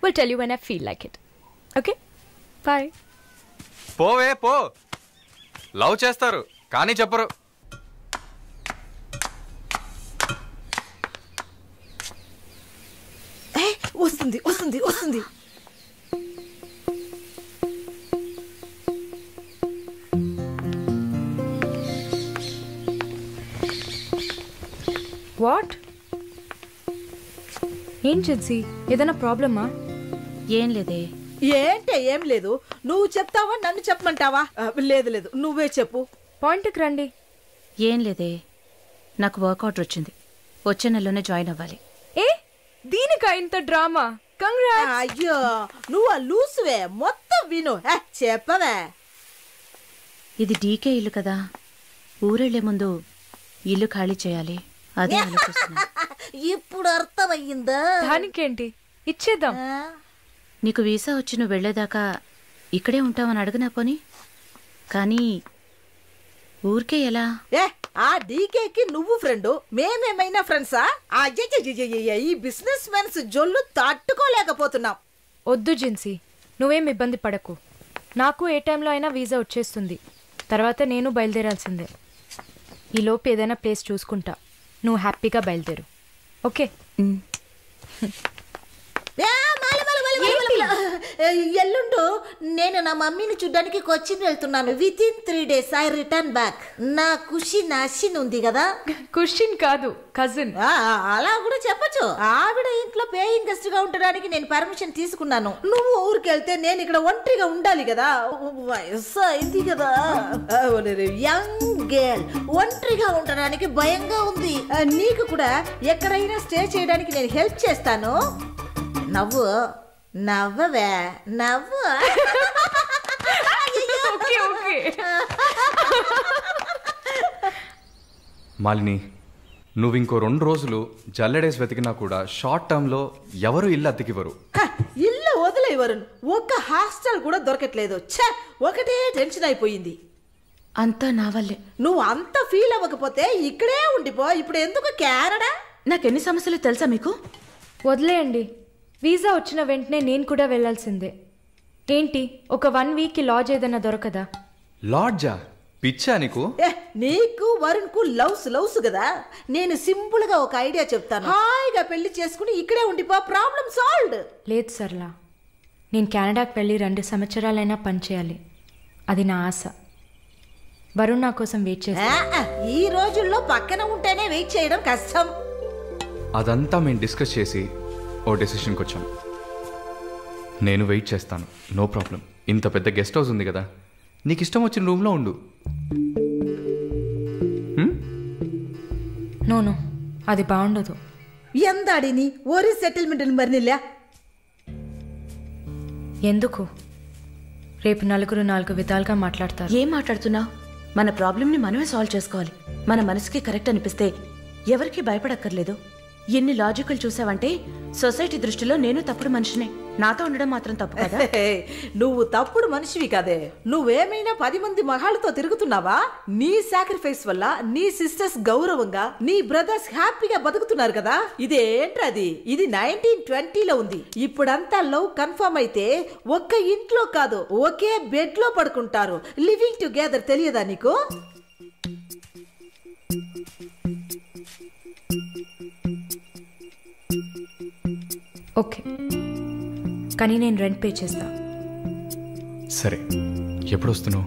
will tell you when I feel like it. Okay bye. పోవే పో. లవ్ చేస్తారు కానీ చెప్పరు. వస్తుంది వస్తుంది వస్తుంది. వాట్? ఏం జిన్సీ, ఏదైనా ప్రాబ్లమా? ఏం లేదే. ఏంటే ఏం లేదు? నువ్వు చెప్తావా నన్ను చెప్పమంటావా? లేదు లేదు, నువ్వే చెప్పు. పాయింట్కి రండి. ఏం లేదే, నాకు వర్క్ ఆర్డర్ వచ్చింది. వచ్చే నెలలోనే జాయిన్ అవ్వాలి. ఏ దీనికా ఇంత డ్రామా? కంగ్రాట్స్. అయ్యో నువ్వు ఆ లూసువే, మొత్తం విను. చెప్పవే. ఇది డీకే ఇల్లు కదా, ఊరెళ్లే ముందు ఇల్లు ఖాళీ చేయాలి, అదే ఆలోచిస్తున్నా. ఇప్పుడు అర్థమయ్యిందా? దానికేంటి, ఇచ్చేద్దాం. నీకు వీసా వచ్చి నువ్వు వెళ్లేదాకా ఇక్కడే ఉంటామని అడగనా పోనీ? కానీ ఊరికే ఎలా? ఆ డీకేకి నువ్వు ఫ్రెండ్, మేమేమైనా ఫ్రెండ్సా? ఈ బిజినెస్ మెన్స్ జొల్లు తట్టుకోలేకపోతున్నాం. వద్దు జిన్సీ, నువ్వేం ఇబ్బంది పడకు. నాకు ఏ టైంలో అయినా వీసా వచ్చేస్తుంది. తర్వాత నేను బయలుదేరాల్సిందే. ఈలోపు ఏదైనా ప్లేస్ చూసుకుంటా, నువ్వు హ్యాపీగా బయలుదేరు. ఓకే? ఎల్లుండు నేను నా మమ్మీని చూడ్డానికి కొచ్చిన్ వెళ్తున్నాను. With in 3 days I return back. నా కుషిన్ అషిన్ ఉంది కదా. కుషిన్ కాదు, కజిన్. అలా కూడా చెప్పచ్చు. ఆవిడ ఇంట్లో పేయింగ్ గెస్ట్ గా ఉండడానికి నేను పర్మిషన్ తీసుకున్నాను. నువ్వు ఊరికి వెళ్తే నేను ఇక్కడ ఒంటరిగా ఉండాలి కదా. వయసు అయింది కదా. యంగ్ గర్ల్, ఒంటరిగా ఉండడానికి భయంగా ఉంది. నీకు కూడా ఎక్కడైనా స్టే చేయడానికి నేను హెల్ప్ చేస్తాను. నవ్వు నవ్వవే, నవ్వు. మాలిని, నువ్వు ఇంకో 2 రోజులు జల్లెడేసి వెతికినా కూడా షార్ట్ టర్మ్లో ఎవరు ఇల్లు అద్దెకివ్వరు. ఇల్లు వదిలేవరు. ఒక్క హాస్టల్ కూడా దొరకట్లేదు. ఒకటే టెన్షన్ అయిపోయింది. అంతా నా వల్లే. నువ్వు అంత ఫీల్ అవ్వకపోతే ఇక్కడే ఉండిపో. ఇప్పుడు ఎందుకు కెనడా? నాకెన్ని సమస్యలు తెలుసా మీకు? వదిలేయండి. వీసా వచ్చిన వెంటనే నేను కూడా వెళ్లాల్సిందే. ఏంటి, ఒక 1 week లాడ్జ్ ఏదైనా దొరకదా? లాడ్జా? పిచ్చా నీకు? నీకు వరుణ్ కు లవ్స్ కదా. నేను సింపుల్ గా ఒక ఐడియా చెప్తాను. హాయిగా పెళ్లి చేసుకుని ఇక్కడే ఉండిపో, ప్రాబ్లం సాల్వ్డ్. లేదు సర్లా, నేను కెనడాకి వెళ్ళి 2 సంవత్సరాలైనా పనిచేయాలి. అది నా ఆశ. వరుణ్ నా కోసం వెయిట్ చేస్తా. ఈ రోజుల్లో పక్కన ఉంటేనే వెయిట్ చేయడం కష్టం. అదంతా మేము డిస్కస్ చేసి ఓ డెసిషన్కి వచ్చాం. నేను వెయిట్ చేస్తాను, నో ప్రాబ్లం. ఇంత పెద్ద గెస్ట్ హౌస్ ఉంది కదా, నీకు ఇష్టం వచ్చిన రూమ్లో ఉండు. నో అది బాగుండదు. ఎందాడిని ఓరి సెటిల్మెంట్ మరినిల్ల. ఎందుకు? రేపు నలుగురు 4 విధాలుగా మాట్లాడతారు. ఏం మాట్లాడుతున్నావు? మన ప్రాబ్లంని మనమే సాల్వ్ చేసుకోవాలి. మన మనసుకి కరెక్ట్ అనిపిస్తే ఎవరికి భయపడక్కర్లేదు. ఎన్ని లాజికల్ చూసావంటే సొసైటీ దృష్టిలో నేను తప్పుడు మనిషినే. నాతో ఉండడం మాత్రం తప్పు కదా? నువ్వు తప్పుడు మనిషివి కదే. నువ్వేమైనా 10 మంది మగాళ్ళతో తిరుగుతున్నావా? నీ సాక్రిఫైస్ వల్ల నీ సిస్టర్స్ గౌరవంగా, నీ బ్రదర్స్ హ్యాపీగా బతుకుతున్నారు కదా. ఇదేంట్రది? ఇది 1920లో ఉంది. ఇప్పుడంతా లవ్ కన్ఫర్మ్ అయితే ఒక్క ఇంట్లో కాదు, ఒకే బెడ్ లో పడుకుంటారు. లివింగ్ టుగెదర్ తెలియదా నీకు? ఓకే, కానీ నేను రెంట్ పే చేస్తా. సరే, ఎప్పుడు వస్తున్నావు?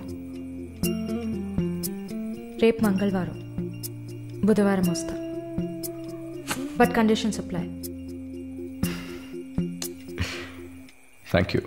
రేపు మంగళవారం, బుధవారం వస్తా. But conditions apply. Thank you.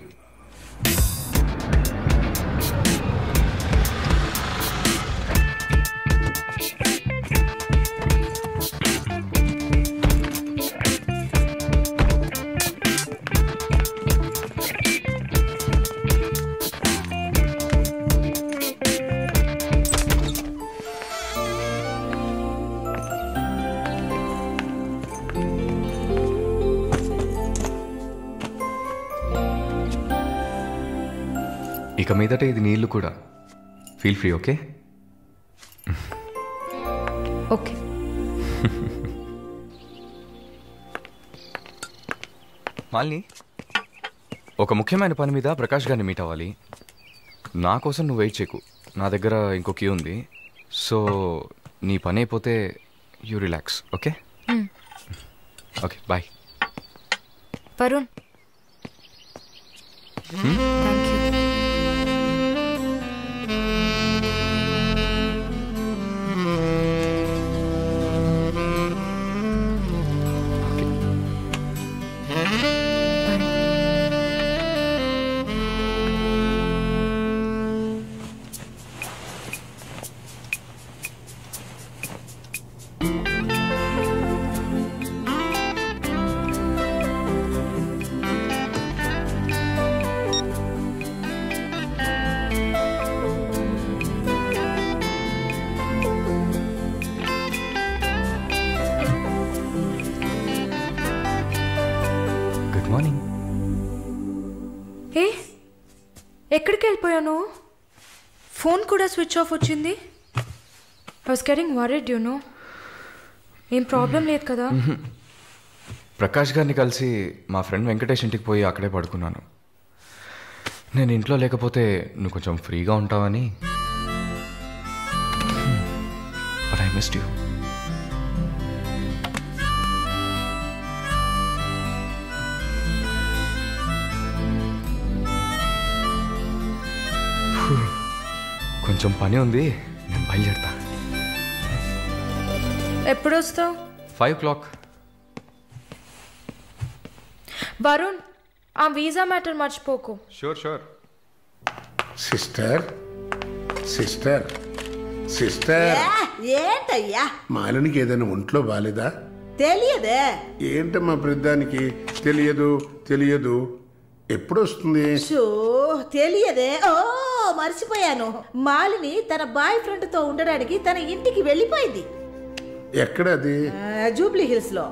ఇక మీదట ఇది నీళ్ళు కూడా. Feel free. Okay okay. Malini, ఒక ముఖ్యమైన పని మీద ప్రకాష్ గారిని మీట్ అవ్వాలి. నా కోసం నువ్వు వెయిట్ చేయకు, నా దగ్గర ఇంకో క్యూ ఉంది. సో నీ పని అయిపోతే you relax. Okay okay, bye. Varun, ఎక్కడికి వెళ్ళిపోయాను? ఫోన్ కూడా స్విచ్ ఆఫ్ వచ్చింది. I was getting worried, you know. ఏం ప్రాబ్లం లేదు కదా? ప్రకాష్ గారిని కలిసి మా ఫ్రెండ్ వెంకటేష్ ఇంటికి పోయి అక్కడే పడుకున్నాను. నేను ఇంట్లో లేకపోతే నువ్వు కొంచెం ఫ్రీగా ఉంటావని. But I missed you. కొంచెం పని ఉంది, నేను బయలుదేరుతా. ఎప్పుడు వస్తావు? 5 o'clock. వరుణ్, ఆ వీసా మ్యాటర్ మర్చిపోకు. Sure sure. Sister sister sister, ఏంటయ్యా? మాలినికి ఏదైనా ఒంట్లో బాలేదా? తెలియదే. ఏంటమ్మా ప్రతిదానికి తెలియదు తెలియదు. ఎప్పుడు వస్తుంది? తెలియదే. ఓ మర్చిపోయాను. మాలిని తన బాయ్ ఫ్రెండ్ తో ఉండడానికి తన ఇంటికి వెళ్ళిపోయింది. ఎక్కడది? జూబ్లీ హిల్స్ లో.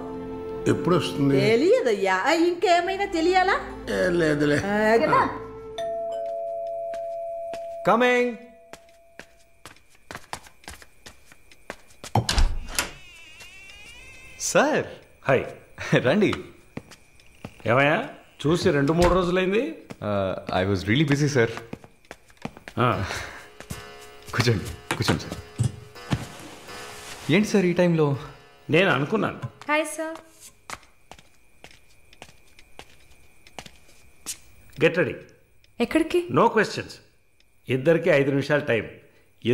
ఎప్పుడు వస్తుంది? తెలియదయ్యా. ఇంకేమైనా తెలియాలా? లేదులే. కమింగ్. Sir, hi. రండి. ఏమయ్యా, చూసి 2-3 రోజులైంది. I was really busy sir. కూర్చోండి కూర్చోండి సార్. ఏంటి సార్ ఈ టైంలో? నేను అనుకున్నాను. Hi sir. Get ready. ఎక్కడికి? No questions. ఇద్దరికి 5 నిమిషాలు టైం.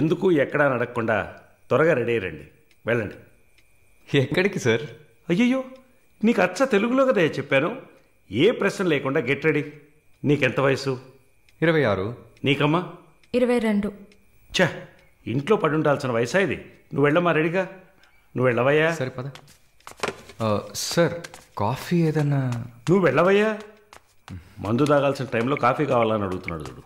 ఎందుకు ఎక్కడా అడగకుండా త్వరగా రెడీ అయ్యండి. వెళ్ళండి. ఎక్కడికి సార్? అయ్యయ్యో, నీకు అచ్చ తెలుగులో కదా చెప్పాను. ఏ ప్రశ్న లేకుండా గెట్ రెడీ. నీకెంత వయసు? 26. నీకమ్మా? 22. చా, ఇంట్లో పడి ఉండాల్సిన వయసా ఇది? నువ్వు వెళ్ళమ్మా, రెడీగా. నువ్వు వెళ్ళవయ్యా. సరే పద. సార్, కాఫీ ఏదన్నా? నువ్వు వెళ్ళవయ్యా. మందు తాగాల్సిన టైంలో కాఫీ కావాలని అడుగుతున్నాడు చూడు.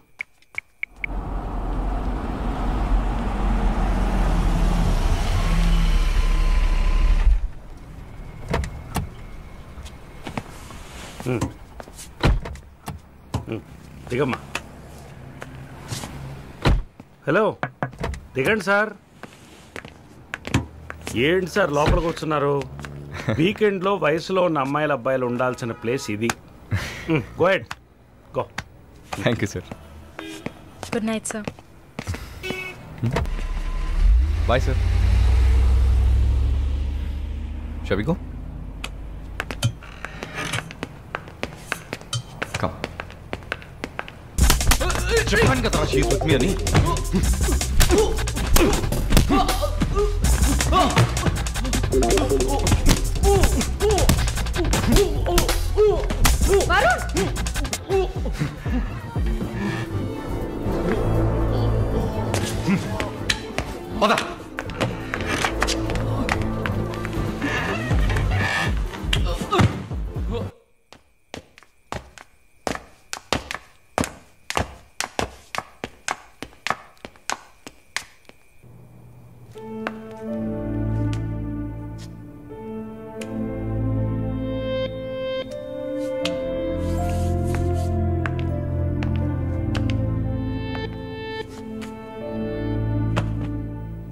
దిగమ్మా. హలో, దిగండి సార్. ఏంటి సార్ లోపలికి వస్తున్నారు? వీకెండ్లో వయసులో ఉన్న అమ్మాయిల అబ్బాయిలు ఉండాల్సిన ప్లేస్ ఇది. Go ahead, go. Thank you sir. Good night sir. Bye sir. Shall we go? Come. చెప్పండి కదా షీ ఇస్ విత్ మీ అని. పద.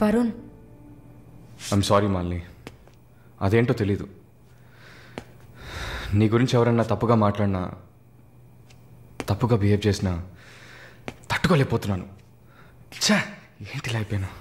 వరుణ్, ఐమ్ సారీ మాలిని, అదేంటో తెలీదు. నీ గురించి ఎవరన్నా తప్పుగా మాట్లాడినా, తప్పుగా బిహేవ్ చేసినా తట్టుకోలేకపోతున్నాను. ఛా, ఏంటిలా అయిపోయాను.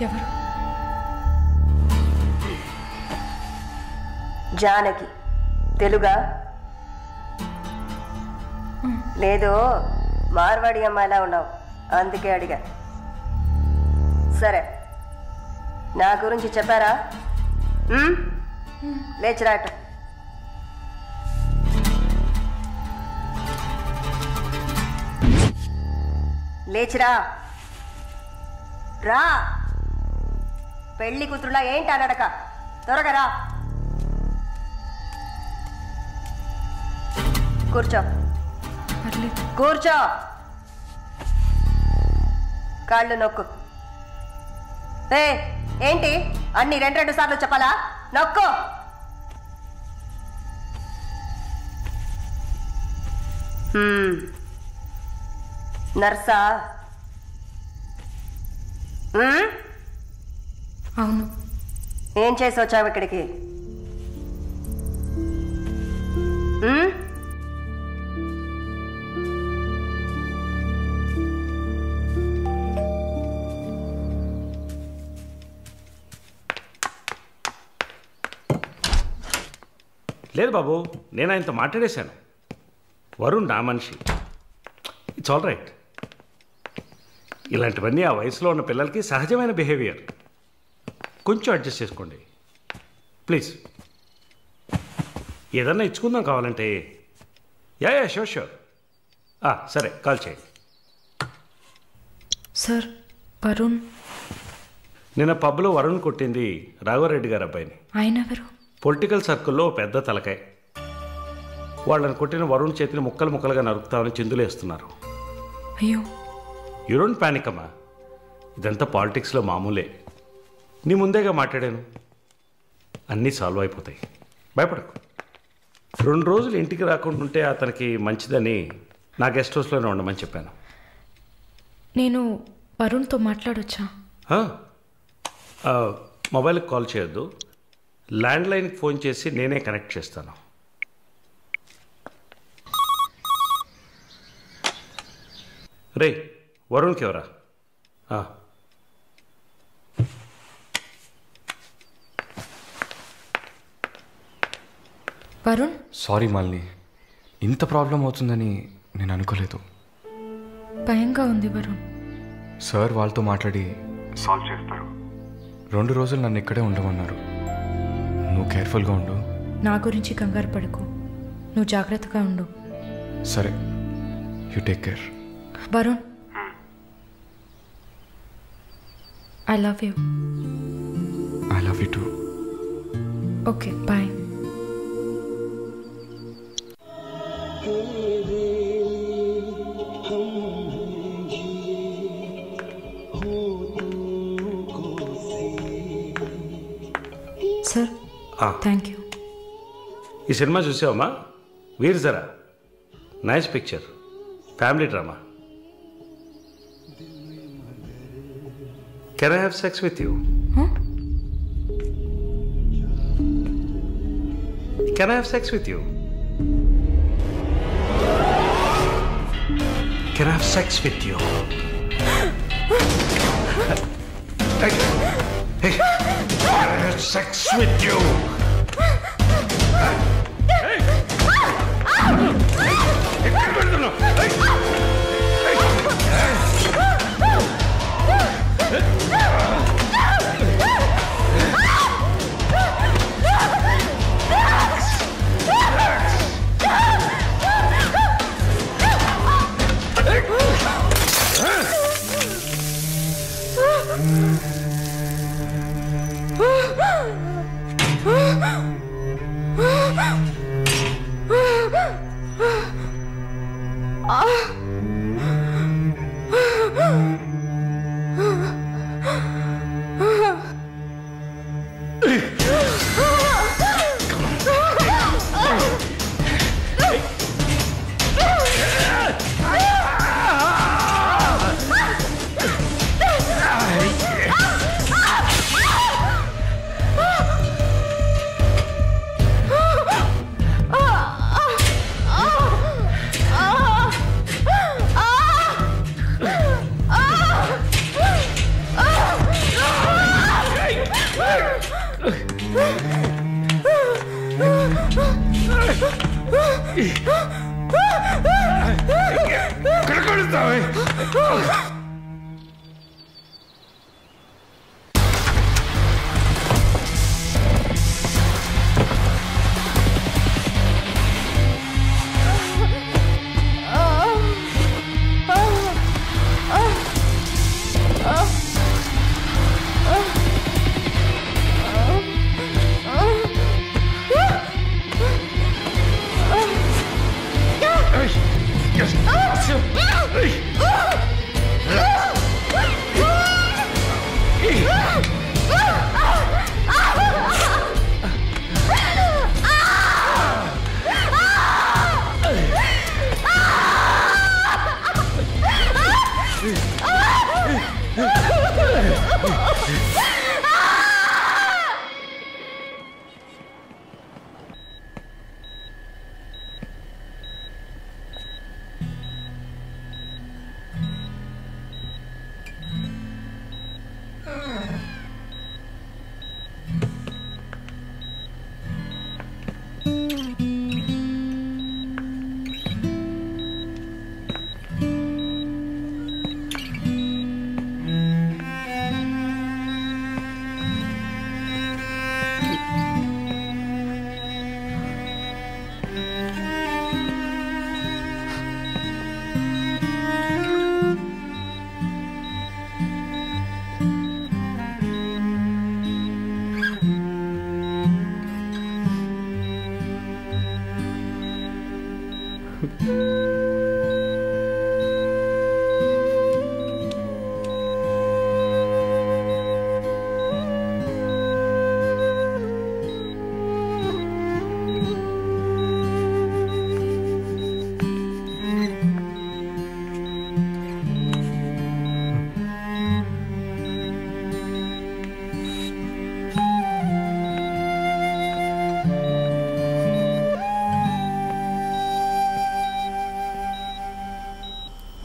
ఎవరు? జానకి. తెలుగా? లేదు, మార్వాడి అమ్మాయిలా ఉన్నావు, అందుకే అడిగా. సరే, నా గురించి చెప్పారా? లేచిరాట. లేచిరా, రా. పెళ్లి కూతురులా ఏంటి అన్నడక, త్వరగా రా. కూర్చో, కూర్చో. కాళ్ళు నొక్కు. ఏంటి అన్ని రెండు సార్లు చెప్పాలా? నొక్కు. నర్సా? అవును. ఏం చేసి వచ్చావు ఇక్కడికి? లేదు బాబు, నేను ఆయనతో మాట్లాడేశాను. వరుణ్ నా మనిషి. It's all right. ఇలాంటివన్నీ ఆ వయసులో ఉన్న పిల్లలకి సహజమైన బిహేవియర్. కొంచెం అడ్జస్ట్ చేసుకోండి ప్లీజ్. ఏదన్నా ఇచ్చుకుందాం కావాలంటే. Yeah sure sure. సరే, కాల్ చేయండి. సార్, వరుణ్ నిన్న పబ్లో వరుణ్ కొట్టింది రాఘవరెడ్డి గారు అబ్బాయిని. ఆయన ఎవరు? పొలిటికల్ సర్కిల్లో పెద్ద తలకాయ. వాళ్ళని కొట్టిన వరుణ్ చేతిని ముక్కలు ముక్కలుగా నరుకుతామని చిందులేస్తున్నారు. అయ్యో, యూ డోంట్ పానిక్ అమ్మా, ఇదంతా పాలిటిక్స్లో మామూలే. నీ ముందేగా మాట్లాడాను, అన్నీ సాల్వ్ అయిపోతాయి, భయపడకు. 2 రోజులు ఇంటికి రాకుండా ఉంటే అతనికి మంచిదని నా గెస్ట్ హౌస్లోనే ఉండమని చెప్పాను. నేను వరుణ్తో మాట్లాడొచ్చా? మొబైల్కి కాల్ చేయొద్దు, ల్యాండ్లైన్కి ఫోన్ చేసి నేనే కనెక్ట్ చేస్తాను. రే వరుణ్కి ఎవరా? వరుణ్, సారీ మాలిని, ఇంత ప్రాబ్లం అవుతుందని నేను అనుకోలేదు. భయంగా ఉంది వరుణ్. సార్ వాళ్ళతో మాట్లాడి సాల్వ్ చేస్తారు. 2 రోజులు నన్ను ఇక్కడే ఉండమన్నారు. నువ్వు కేర్ఫుల్గా ఉండు. నా గురించి కంగారు పడకు, నువ్వు జాగ్రత్తగా ఉండు. సరే, you take care. Varun, I love you. I love you too. Okay, bye. Sir, thank you. ఈ సినిమా చూసావమ్మా? Veer Zaara, nice picture, family drama. Can I have sex with you? Can I have sex with you? Can I have sex with you? Hey, can I have sex with you?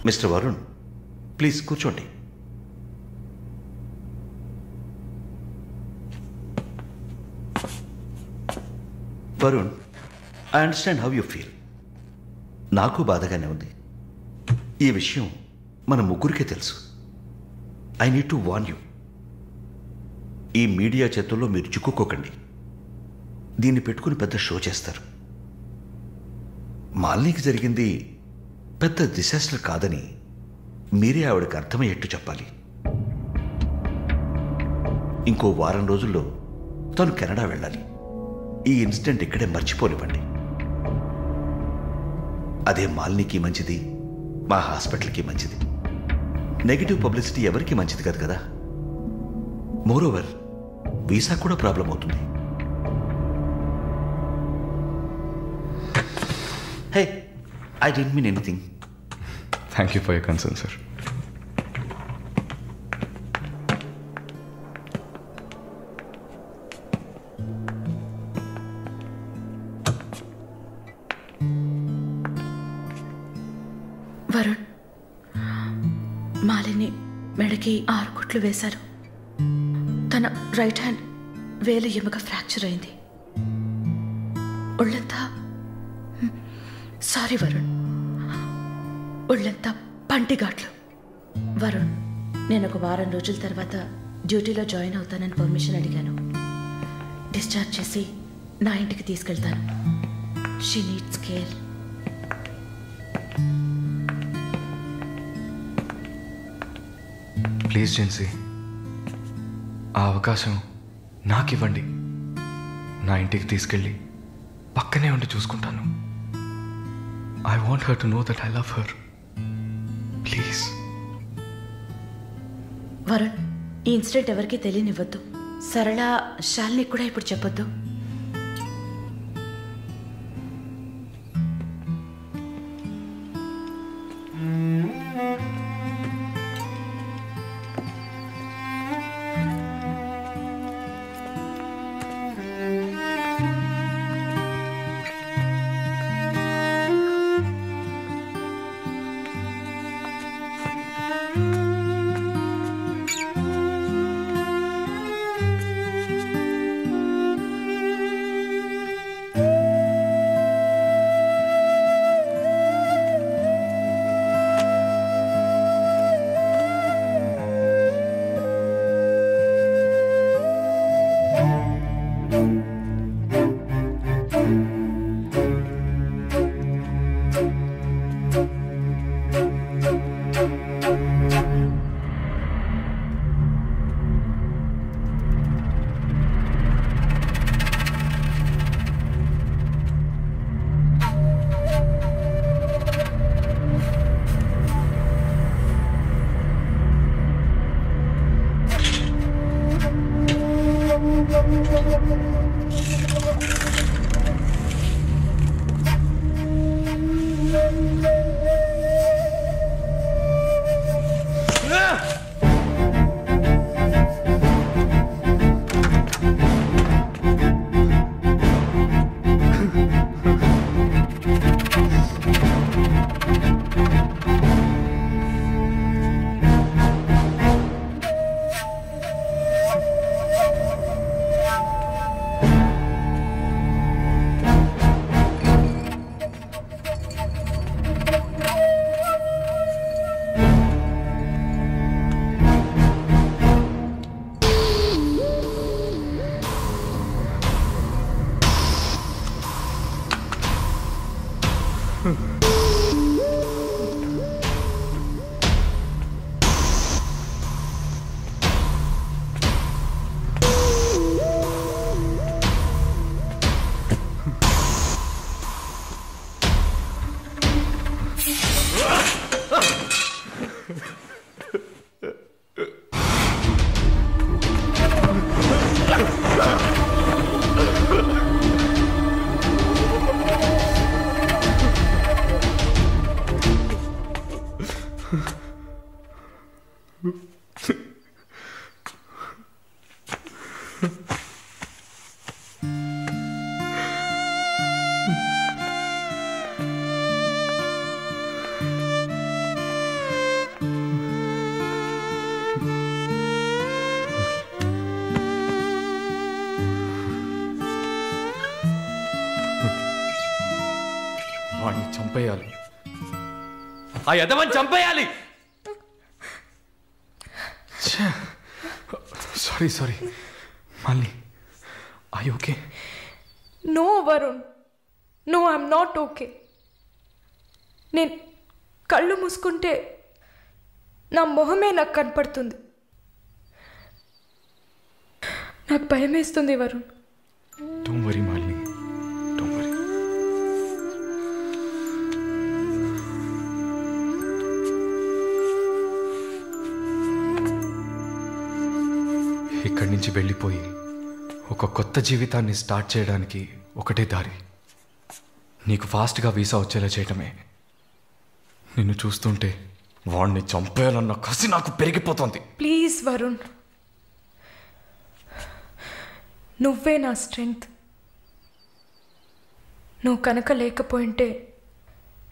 Mister Varun, please కూర్చోండి. Varun, I understand how you feel. నాకు బాధగానే ఉంది. ఈ విషయం మన ముగ్గురికే తెలుసు. I need to warn you. ఈ media చేతుల్లో మీరు చిక్కుకోకండి. దీన్ని పెట్టుకుని పెద్ద షో చేస్తారు. మాలినికి జరిగింది పెద్ద డిసాస్టర్ కాదని మీరే ఆవిడకి అర్థమయ్యేట్టు చెప్పాలి. ఇంకో వారం రోజుల్లో తను కెనడా వెళ్ళాలి. ఈ ఇన్సిడెంట్ ఇక్కడే మర్చిపోనివ్వండి. అదే మాలినికి మంచిది, మా హాస్పిటల్కి మంచిది. నెగిటివ్ పబ్లిసిటీ ఎవరికి మంచిది కాదు కదా. మోరోవర్ వీసా కూడా ప్రాబ్లం అవుతుంది. Hey, I don't mean anything. Thank you for your concern sir. Varun, Malini మెడకి 6 కుట్లు వేశారు. తన రైట్ హ్యాండ్ వేలు ఎముక ఫ్రాక్చర్ అయింది. ఒళ్ళంతా సారీ వరుణ్, ఒళ్ళంతా పంటిఘాట్లు. వరుణ్, నేను ఒక వారం రోజుల తర్వాత డ్యూటీలో జాయిన్ అవుతానని పర్మిషన్ అడిగాను. డిశ్చార్జ్ చేసి నా ఇంటికి తీసుకెళ్తాను. She needs care. Please Gen Z, ఆ అవకాశం నాకు ఇవ్వండి. నా ఇంటికి తీసుకెళ్ళి పక్కనే ఉండి చూసుకుంటాను. I want her to know that I love her. Please. Varun, ఈ ఇన్సిడెంట్ ఎవరికీ తెలియనివ్వద్దు. సరళ, శాలిని కూడా ఇప్పుడు చెప్పొద్దు. చంపేయాలి. ఆ యదవని చంపేయాలి. Sorry Malini, I okay? No Varun, no, I'm not okay. నేను కళ్ళు మూసుకుంటే నా మొహమే నాకు కనపడుతుంది. నాకు భయం వేస్తుంది Varun. Don't worry Malini, don't worry. ఇక్కడి నుంచి వెళ్ళిపోయి ఒక కొత్త జీవితాన్ని స్టార్ట్ చేయడానికి ఒకటే దారి, నీకు ఫాస్ట్గా వీసా వచ్చేలా చేయటమే. నిన్ను చూస్తుంటే వాడిని చంపేయాలన్న కసి నాకు పెరిగిపోతుంది. ప్లీజ్ వరుణ్, నువ్వే నా స్ట్రెంగ్త్. నువ్వు కనుక లేకపోయింటే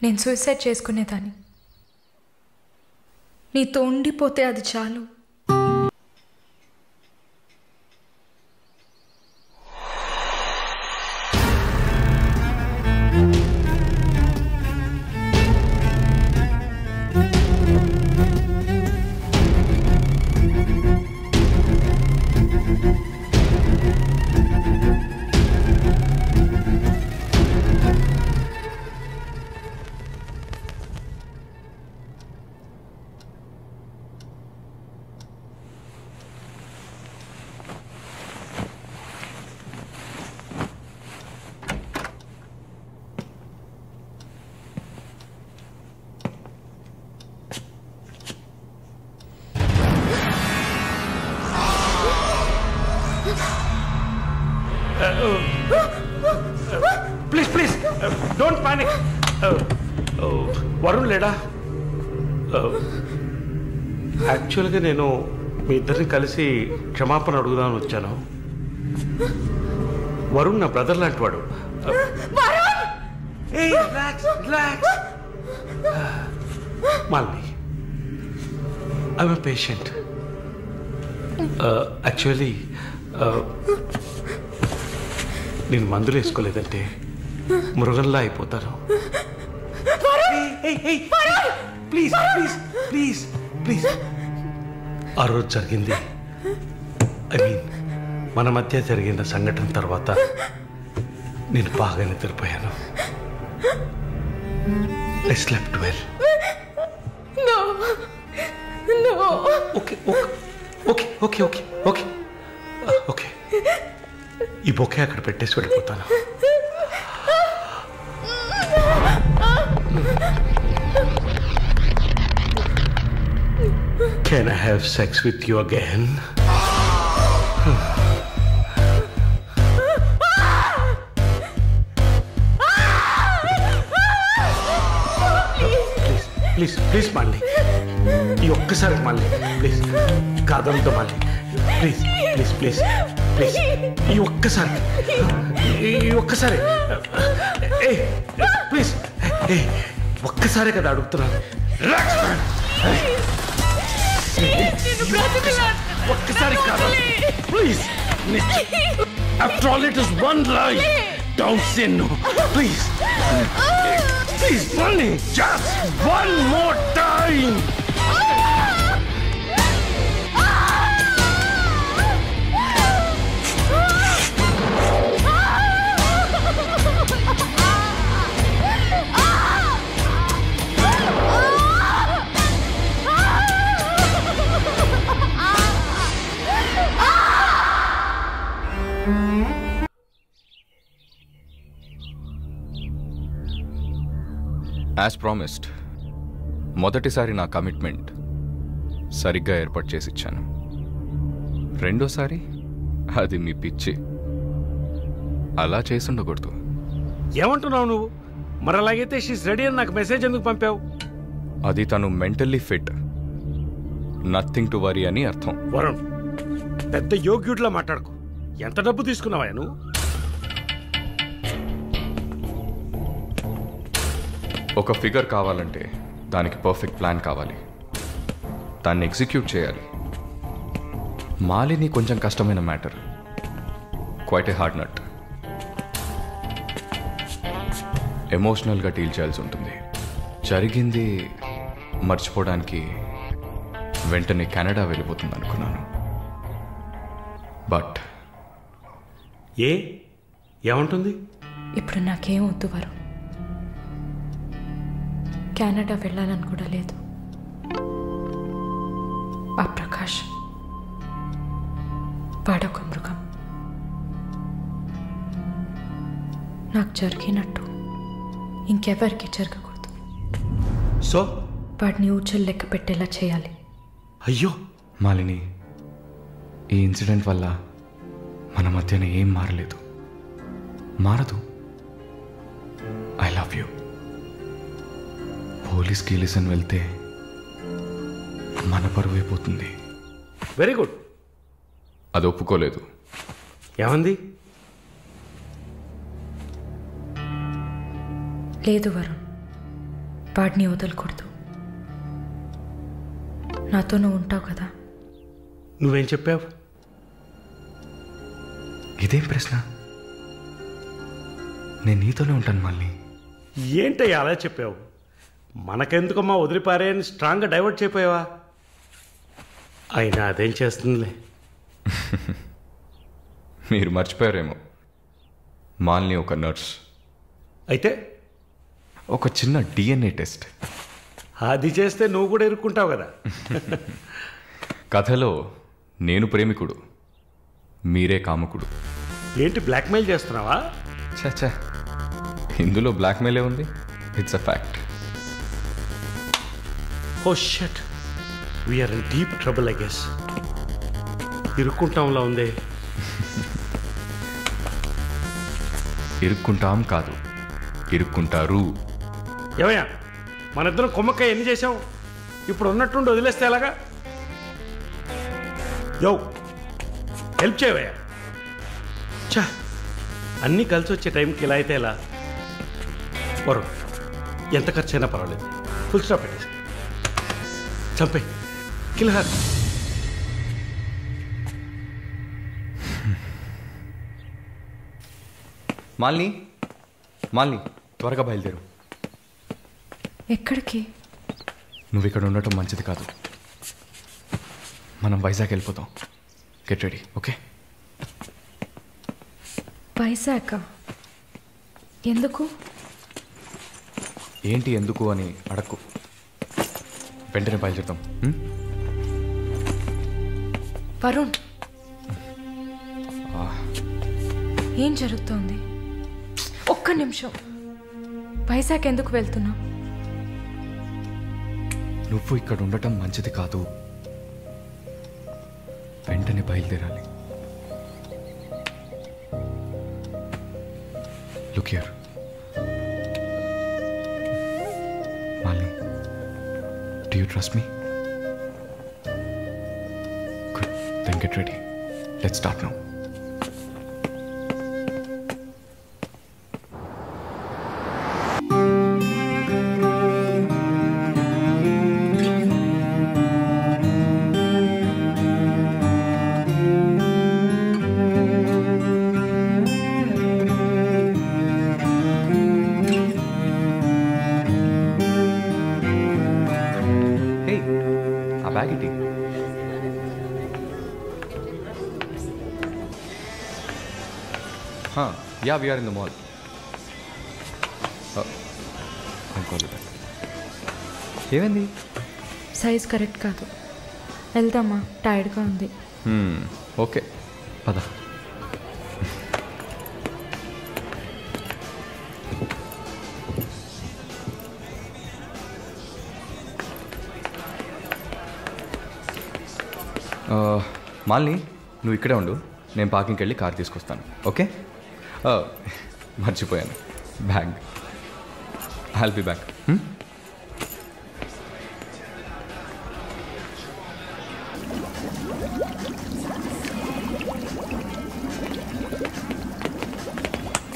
నేను సూసైడ్ చేసుకునేదాన్ని. నీతో ఉండిపోతే అది చాలు. Please don't panic. వరుణ్ లేడా? యాక్చువల్గా నేను మీ ఇద్దరిని కలిసి క్షమాపణ అడుగుదామని వచ్చాను. వరుణ్ నా బ్రదర్ లాంటి వాడు. Malini, I'm a patient. Actually నేను మందులు వేసుకోలేదంటే మృగంలా అయిపోతాను. Please please please please. ఆ రోజు జరిగింది, ఐ మీన్ మన మధ్య జరిగిన సంఘటన తర్వాత నేను బాగా నిద్రపోయాను. I slept well. Okay okay okay okay okay okay. ఈ బొకే అక్కడ పెట్టేసి వెళ్ళిపోతాను. Can I have sex with you again? Please please Malini, ఈ ఒక్కసారి మాలిని, ప్లీజ్ కాదంతో Malini, please please please please, ఈ ఒక్కసారి ప్లీజ్, ఒక్కసారే కదా అడుగుతున్నాను. ఒక్కసారి కాదు please. After all it is one life. Don't say no please. Please Malini, just one more time. As promised, మొదటిసారి నా కమిట్మెంట్ సరిగ్గా ఏర్పాటు చేసి ఇచ్చాను. రెండోసారి అది మీ పిచ్చి. అలా చేసి ఉండకూడదు. ఏమంటున్నావు నువ్వు? మరి అలాగైతే షీస్ రెడీ అని నాకు మెసేజ్ ఎందుకు పంపావు? అది తను mentally fit, nothing to worry అని అర్థం. వరుణ్, పెద్ద యోగ్యుడిలా మాట్లాడుకో. ఎంత డబ్బు తీసుకున్నావా నువ్వు? ఒక ఫిగర్ కావాలంటే దానికి పర్ఫెక్ట్ ప్లాన్ కావాలి, దాన్ని ఎగ్జిక్యూట్ చేయాలి. మాలిని కొంచెం కష్టమైన matter, quite a hard nut. ఎమోషనల్గా డీల్ చేయాల్సి ఉంటుంది. జరిగింది మర్చిపోవడానికి వెంటనే కెనడా వెళ్ళిపోతుంది అనుకున్నాను. బట్ ఏమంటుంది? ఇప్పుడు నాకేం వద్దు వరుణ్. కెనడా వెళ్ళాలని కూడా లేదు. ఆ ప్రకాష్ వాడొక మృగం. నాకు జరిగినట్టు ఇంకెవరికి జరగకూడదు. సో వాడిని ఊచలు లెక్క పెట్టేలా చేయాలి. అయ్యో మాలిని, ఈ ఇన్సిడెంట్ వల్ల మన మధ్యన ఏం మారలేదు, మారదు. I love you. పోలీస్ కేలిసన్ వెళ్తే మన పరువు అయిపోతుంది. Very good. అది ఒప్పుకోలేదు. ఏమంది? లేదు వరుణ్, వాడిని వదలకూడదు. నాతో నువ్వు ఉంటావు కదా. నువ్వేం చెప్పావు? ఇదేం ప్రశ్న? నేను నీతోనే ఉంటాను మళ్ళీ. ఏంటయ్యా అలా చెప్పావు? మనకెందుకమ్మా వదిలిపారేని స్ట్రాంగ్గా డైవర్ట్ చేయపోయావా? అయినా అదేం చేస్తుందిలే. మీరు మర్చిపోయారేమో, మాలిని ఒక నర్స్. అయితే ఒక చిన్న DNA టెస్ట్. అది చేస్తే నువ్వు కూడా ఇరుక్కుంటావు కదా. కథలో నేను ప్రేమికుడు, మీరే కాముకుడు. ఏంటి బ్లాక్మెయిల్ చేస్తున్నావా? చచ్చా, ఇందులో బ్లాక్మెయిలే ఉంది. It's a fact. Oh shit, we're in deep trouble I guess. ఇరుక్కుంటాంలా ఉంది. ఇరుక్కుంటాం కాదు, ఇరుక్కుంటారు. ఏమయ్యా, మన ఇద్దరం కొమ్మక్కాయ ఎన్ని చేసావు? ఇప్పుడు ఉన్నట్టుండి వదిలేస్తే ఎలాగా? యో హెల్ప్ చేయవయ్యా. చా, అన్నీ కలిసి వచ్చే టైంకి ఇలా అయితే ఎలా? వరుణ్, ఎంత ఖర్చు అయినా పర్వాలేదు, ఫుల్ స్టాప్ పెట్టేసి చంపే కిల్హార్. మాలిని, మాలిని త్వరగా బయలుదేరు. ఎక్కడికి? నువ్వు ఇక్కడ ఉండటం మంచిది కాదు. మనం వైజాగ్ వెళ్ళిపోతాం. Get ready, okay? వైజాగ్ ఎందుకు? ఏంటి ఎందుకు అని అడక్కు, వెంటనే బయలుదేరుతాం. వరుణ్, ఏం జరుగుతోంది? ఒక్క నిమిషం. వైజాగ్ ఎందుకు వెళ్తున్నావు? నువ్వు ఇక్కడ ఉండటం మంచిది కాదు. వెంటనే బయలుదేరాలి. Look here Malini, do you trust me? Good, then get ready. Let's start now. Yeah, we are in the mall. I'll call you back. ఏమైంది? సైజ్ కరెక్ట్ కాదు. వెళ్దామా? టైర్డ్గా ఉంది. ఓకే, పద. మాలిని, నువ్వు ఇక్కడే ఉండు, నేను పార్కింగ్కి వెళ్ళి కార్ తీసుకొస్తాను. ఓకే? మర్చిపోయాను, bag. I'll be back.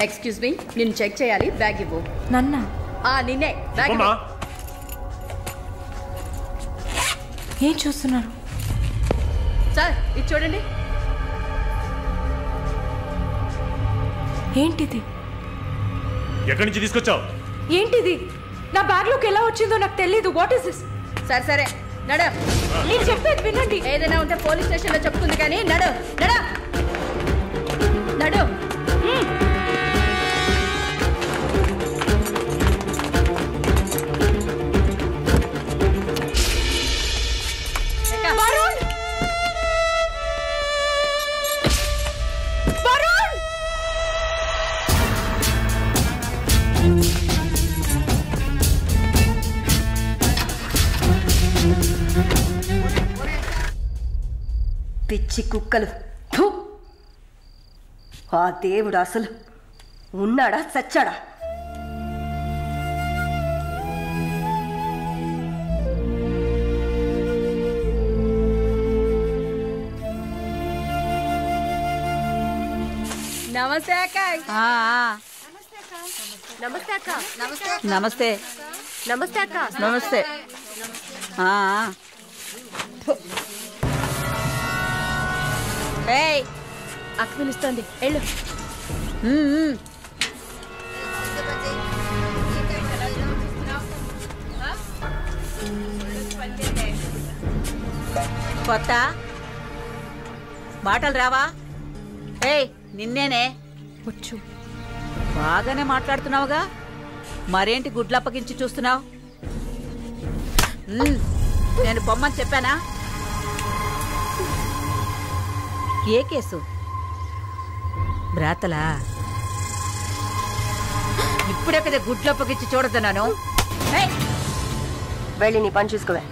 Excuse me, నేను చెక్ చేయాలి, బ్యాగ్ ఇవ్వు. నన్నా? నిన్నే, బ్యాగ్ ఇవ్వు. ఏం చూస్తున్నారు సార్? ఇది చూడండి. ఏంటిది? ఎక్కడి నుంచి తీసుకొచ్చావు? ఏంటిది? నా బ్యాగ్లోకి ఎలా వచ్చిందో నాకు తెలీదు. What is this? సరే సరే నడు. నేను చెప్పేది వినండి. ఏదైనా ఉంటే పోలీస్ స్టేషన్లో చెప్తుంది కానీ నడు నడు నడు. వరుణ్! వరుణ్! పిచ్చి కుక్కలు. ఫు! ఆ దేవుడు అసలు ఉన్నాడా చచ్చాడా? నమస్తే అక్క. నమస్తే అక్క. నమస్తే నమస్తే అక్క. నమస్తే. ఏయ్ అక్క పిలుస్తోంది, వెళ్ళు. కొత్త మాటలు రావా? ఏయ్ నిన్నేనే. వచ్చు. బాగానే మాట్లాడుతున్నావుగా, మరేంటి గుడ్లు అప్పగించి చూస్తున్నావు? నేను పొమ్మని చెప్పానా? ఏ కేసు? బ్రాతలా? ఇప్పుడే కదా గుడ్లు అప్పగించి చూడద్దన్నాను. వెళ్ళి నీ పని చూసుకోవే.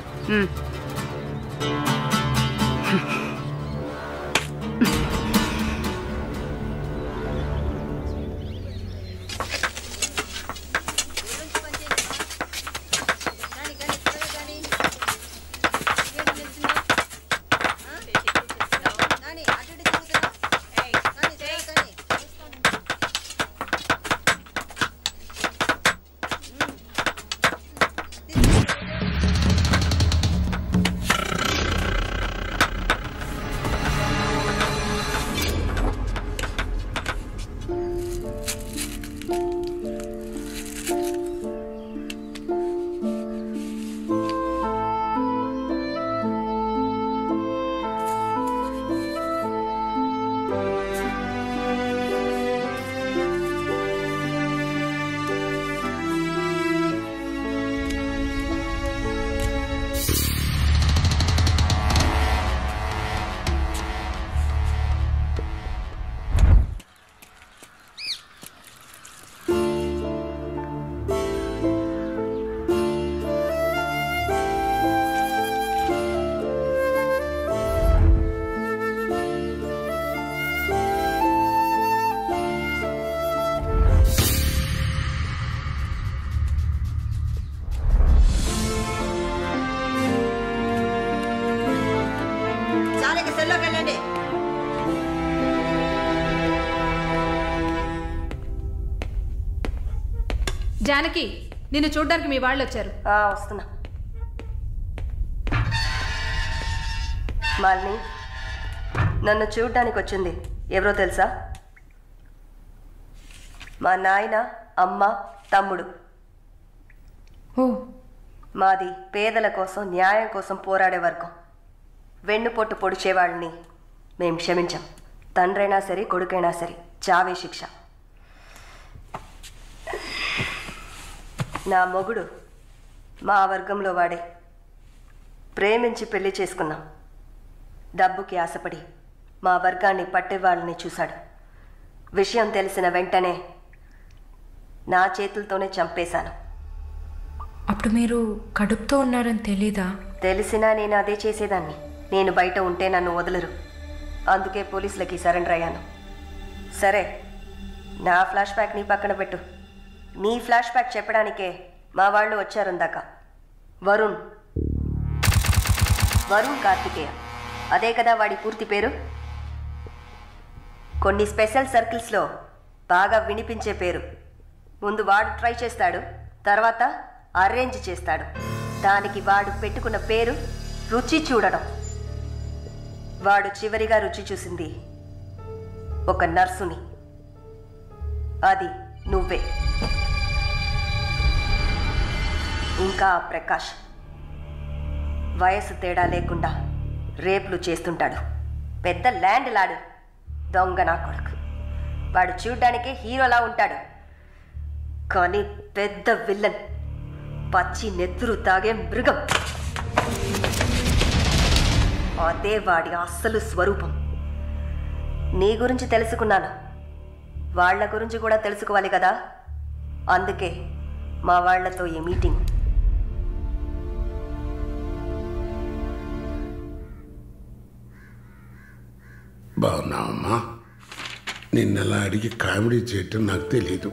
జానకి, నిన్ను చూడ్డానికి మీ వాళ్ళు వచ్చారు. వస్తున్నా. మాలిని, నన్ను చూడ్డానికి వచ్చింది ఎవరో తెలుసా? మా నాయన, అమ్మ, తమ్ముడు. మాది పేదల కోసం, న్యాయం కోసం పోరాడే వర్గం. వెన్నుపొట్టు పొడిచేవాళ్ళని మేం క్షమించాం. తండ్రైనా సరే, కొడుకైనా సరే, చావే శిక్ష. నా మొగుడు మా వర్గంలో వాడే. ప్రేమించి పెళ్లి చేసుకున్నాం. డబ్బుకి ఆశపడి మా వర్గాన్ని పట్టేవాళ్ళని చూశాడు. విషయం తెలిసిన వెంటనే నా చేతులతోనే చంపేశాను. అప్పుడు మీరు కడుపుతో ఉన్నారని తెలీదా? తెలిసినా నేను అదే చేసేదాన్ని. నేను బయట ఉంటే నన్ను వదలరు. అందుకే పోలీసులకి సరెండర్ అయ్యాను. సరే, నా ఫ్లాష్ బ్యాక్ నీ పక్కన పెట్టు. నీ ఫ్లాష్ బ్యాక్ చెప్పడానికే మా వాళ్ళు వచ్చారుందాక. వరుణ్ కార్తికేయ, అదే కదా వాడి పూర్తి పేరు. కొన్ని స్పెషల్ సర్కిల్స్లో బాగా వినిపించే పేరు. ముందు వాడు ట్రై చేస్తాడు, తర్వాత అరేంజ్ చేస్తాడు. దానికి వాడు పెట్టుకున్న పేరు రుచి చూడడం. వాడు చివరిగా రుచి చూసింది ఒక నర్సుని. అది నువ్వే. ఇంకా ప్రకాష్ వయసు తేడా లేకుండా రేపులు చేస్తుంటాడు. పెద్ద ల్యాండ్ లాడు, దొంగ నా కొడుకు. వాడు చూడ్డానికి హీరోలా ఉంటాడు, కానీ పెద్ద విల్లన్, పచ్చి నెత్తురు తాగే మృగం. అదే వాడి అస్సలు స్వరూపం. నీ గురించి తెలుసుకున్నాను, వాళ్ళ గురించి కూడా తెలుసుకోవాలి కదా. అందుకే మా వాళ్లతో ఈ మీటింగ్. బాగున్నావమ్మా? నిన్నలా అడిగి కామెడీ చేయటం నాకు తెలీదు.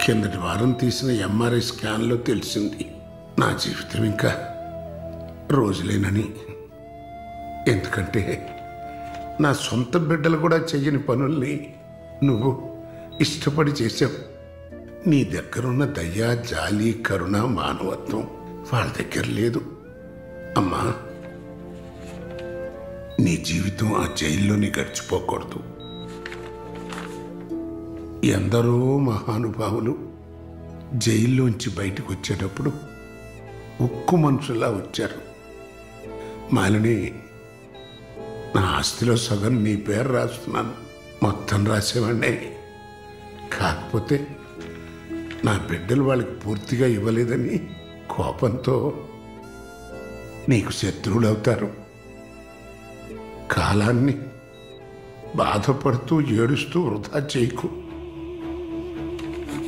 కిందటి వారం తీసిన ఎంఆర్ఐ స్కాన్లో తెలిసింది నా జీవితం ఇంకా రోజులేనని. ఎందుకంటే నా సొంత బిడ్డలు కూడా చెయ్యని పనుల్ని నువ్వు ఇష్టపడి చేసావు. నీ దగ్గరున్న దయ, జాలి, కరుణ, మానవత్వం వాళ్ళ దగ్గర లేదు. అమ్మా, నీ జీవితం ఆ జైల్లోనే గడిచిపోకూడదు. ఎందరో మహానుభావులు జైల్లోంచి బయటకు వచ్చేటప్పుడు ఉక్కు మనుషుల్లా వచ్చారు. మాలిని, నా ఆస్తిలో సగం నీ పేరు రాస్తున్నాను, మొత్తం రాసేవాడినే. కాకపోతే నా బిడ్డలు వాళ్ళకి పూర్తిగా ఇవ్వలేదని కోపంతో నీకు శత్రువులు అవుతారు. కాలాన్ని బాధపడుతూ ఏడుస్తూ వృధా చేయకు.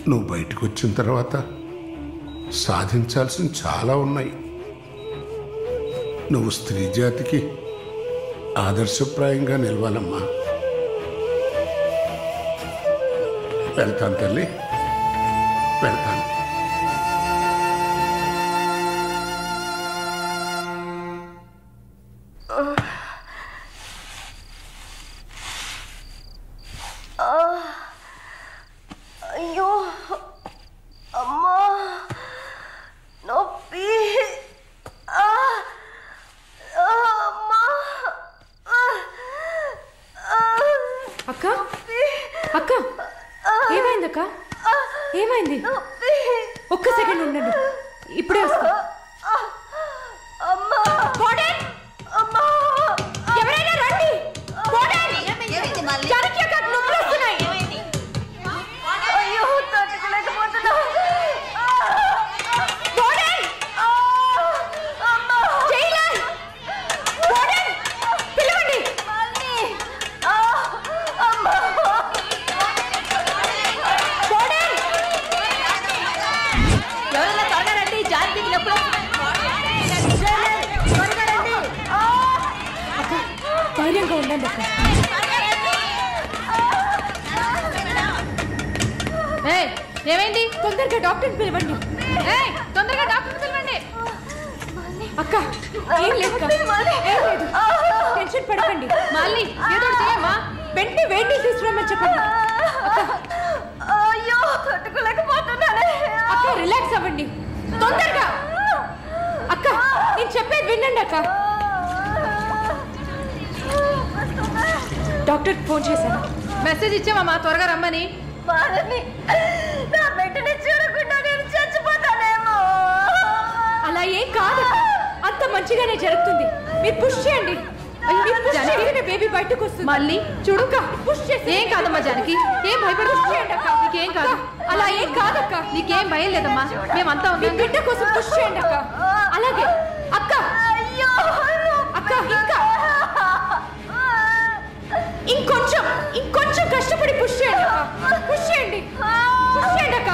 నువ్వు బయటకు వచ్చిన తర్వాత సాధించాల్సిన చాలా ఉన్నాయి. నువ్వు స్త్రీ జాతికి ఆదర్శప్రాయంగా నిలవాలమ్మా. వెళ్తాను తల్లి, వెళ్తాను. అయ్యో అమ్మా, నొప్పి. అక్క అక్క, ఏమైంది అక్క? ఏమైంది? ఒక్క సెకండ్ ఉండండి, ఇప్పుడే వస్తా. ఎవరైనా రండి. అయ్యో, తట్టుకోలేకపోతున్నా. ధైర్యంగా ఉండండి అక్క. ఏమైంది? తొందరగా డాక్టర్ని పిలవండి. తొందరగా డాక్టర్ని పిలవండి. అక్క, ఏం లేదు అక్క, ఏం లేదు. టెన్షన్ పడకండి. మళ్ళీ ఏదో చేయమ్మా. వెంటనే వేడి తీసుకురామని చెప్పండి. అయ్యో, తట్టుకోలేకపోతున్నానే. అక్క, రిలాక్స్ అవ్వండి తొందరగా. అక్క, నేను చెప్పేది వినండి అక్క. డాక్టర్ ఫోన్ చేశాను, మెసేజ్ ఇచ్చామమ్మా త్వరగా రమ్మని. నా బిడ్డని చూడకుండా నేను చచ్చిపోతానేమో. అలా ఏం కాదు, అంత మంచిగానే జరుగుతుంది. మీరు పుష్ చేయండి. బేబీ బయటకు వస్తుంది. మళ్ళీ చూడు, పుష్ చేసి. ఏం కాదమ్మా జానకి, ఏం భయపడి. నీకేం కాదు. అలా ఏం కాదక్క, నీకేం భయం లేదమ్మా, మేమంతా ఉన్నాం. బిడ్డ కోసం పుష్ చేయండి అక్క. అలాగే అక్క. అక్క, ఇంకొంచెం కష్టపడి పుష్ చేయండి అక్క. పుష్ చేయండి అక్క.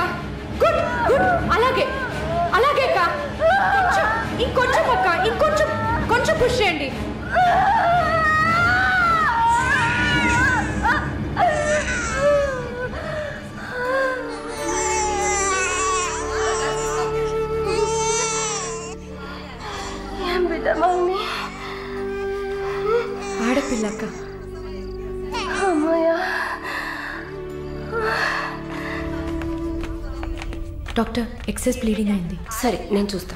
Good good. అలాగే అక్క. ఇంకొంచెం అక్క, కొంచెం పుష్ చేయండి. ఏం బిడ్డ మమ్మీ? ఆడపిల్లక్క. అమ్మయ్య. డాక్టర్, ఎక్సెస్ బ్లీడింగ్ అయింది. సరే, నేను చూస్తా.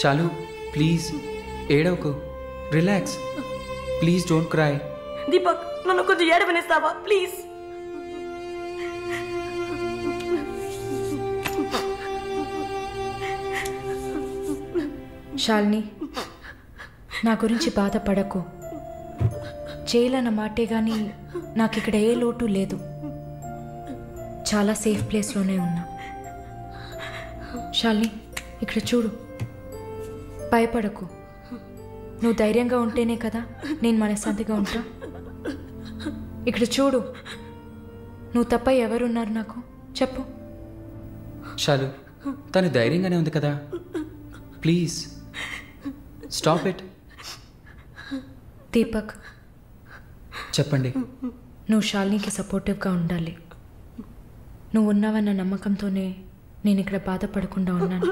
షాలు ప్లీజ్ ఏడవకు, relax, please don't cry. Deepak నన్ను కొంచెం ఏడవనిస్తావా ప్లీజ్? శాలిని, నా గురించి బాధపడకు. జైలు అన్న మాటే కానీ నాకు ఇక్కడ ఏ లోటు లేదు. చాలా సేఫ్ ప్లేస్లోనే ఉన్నా. శాలిని, ఇక్కడ చూడు, భయపడకు. నువ్వు ధైర్యంగా ఉంటేనే కదా నేను మనశ్శాంతిగా ఉంటా. ఇక్కడ చూడు, నువ్వు తప్ప ఎవరున్నారు నాకు చెప్పు. షాలు, తను ధైర్యంగానే ఉంది కదా, ప్లీజ్ స్టాప్ ఇట్. దీపక్, చెప్పండి. నువ్వు శాలినికి సపోర్టివ్గా ఉండాలి. నువ్వు ఉన్నావన్న నమ్మకంతోనే నేను ఇక్కడ బాధపడకుండా ఉన్నాను.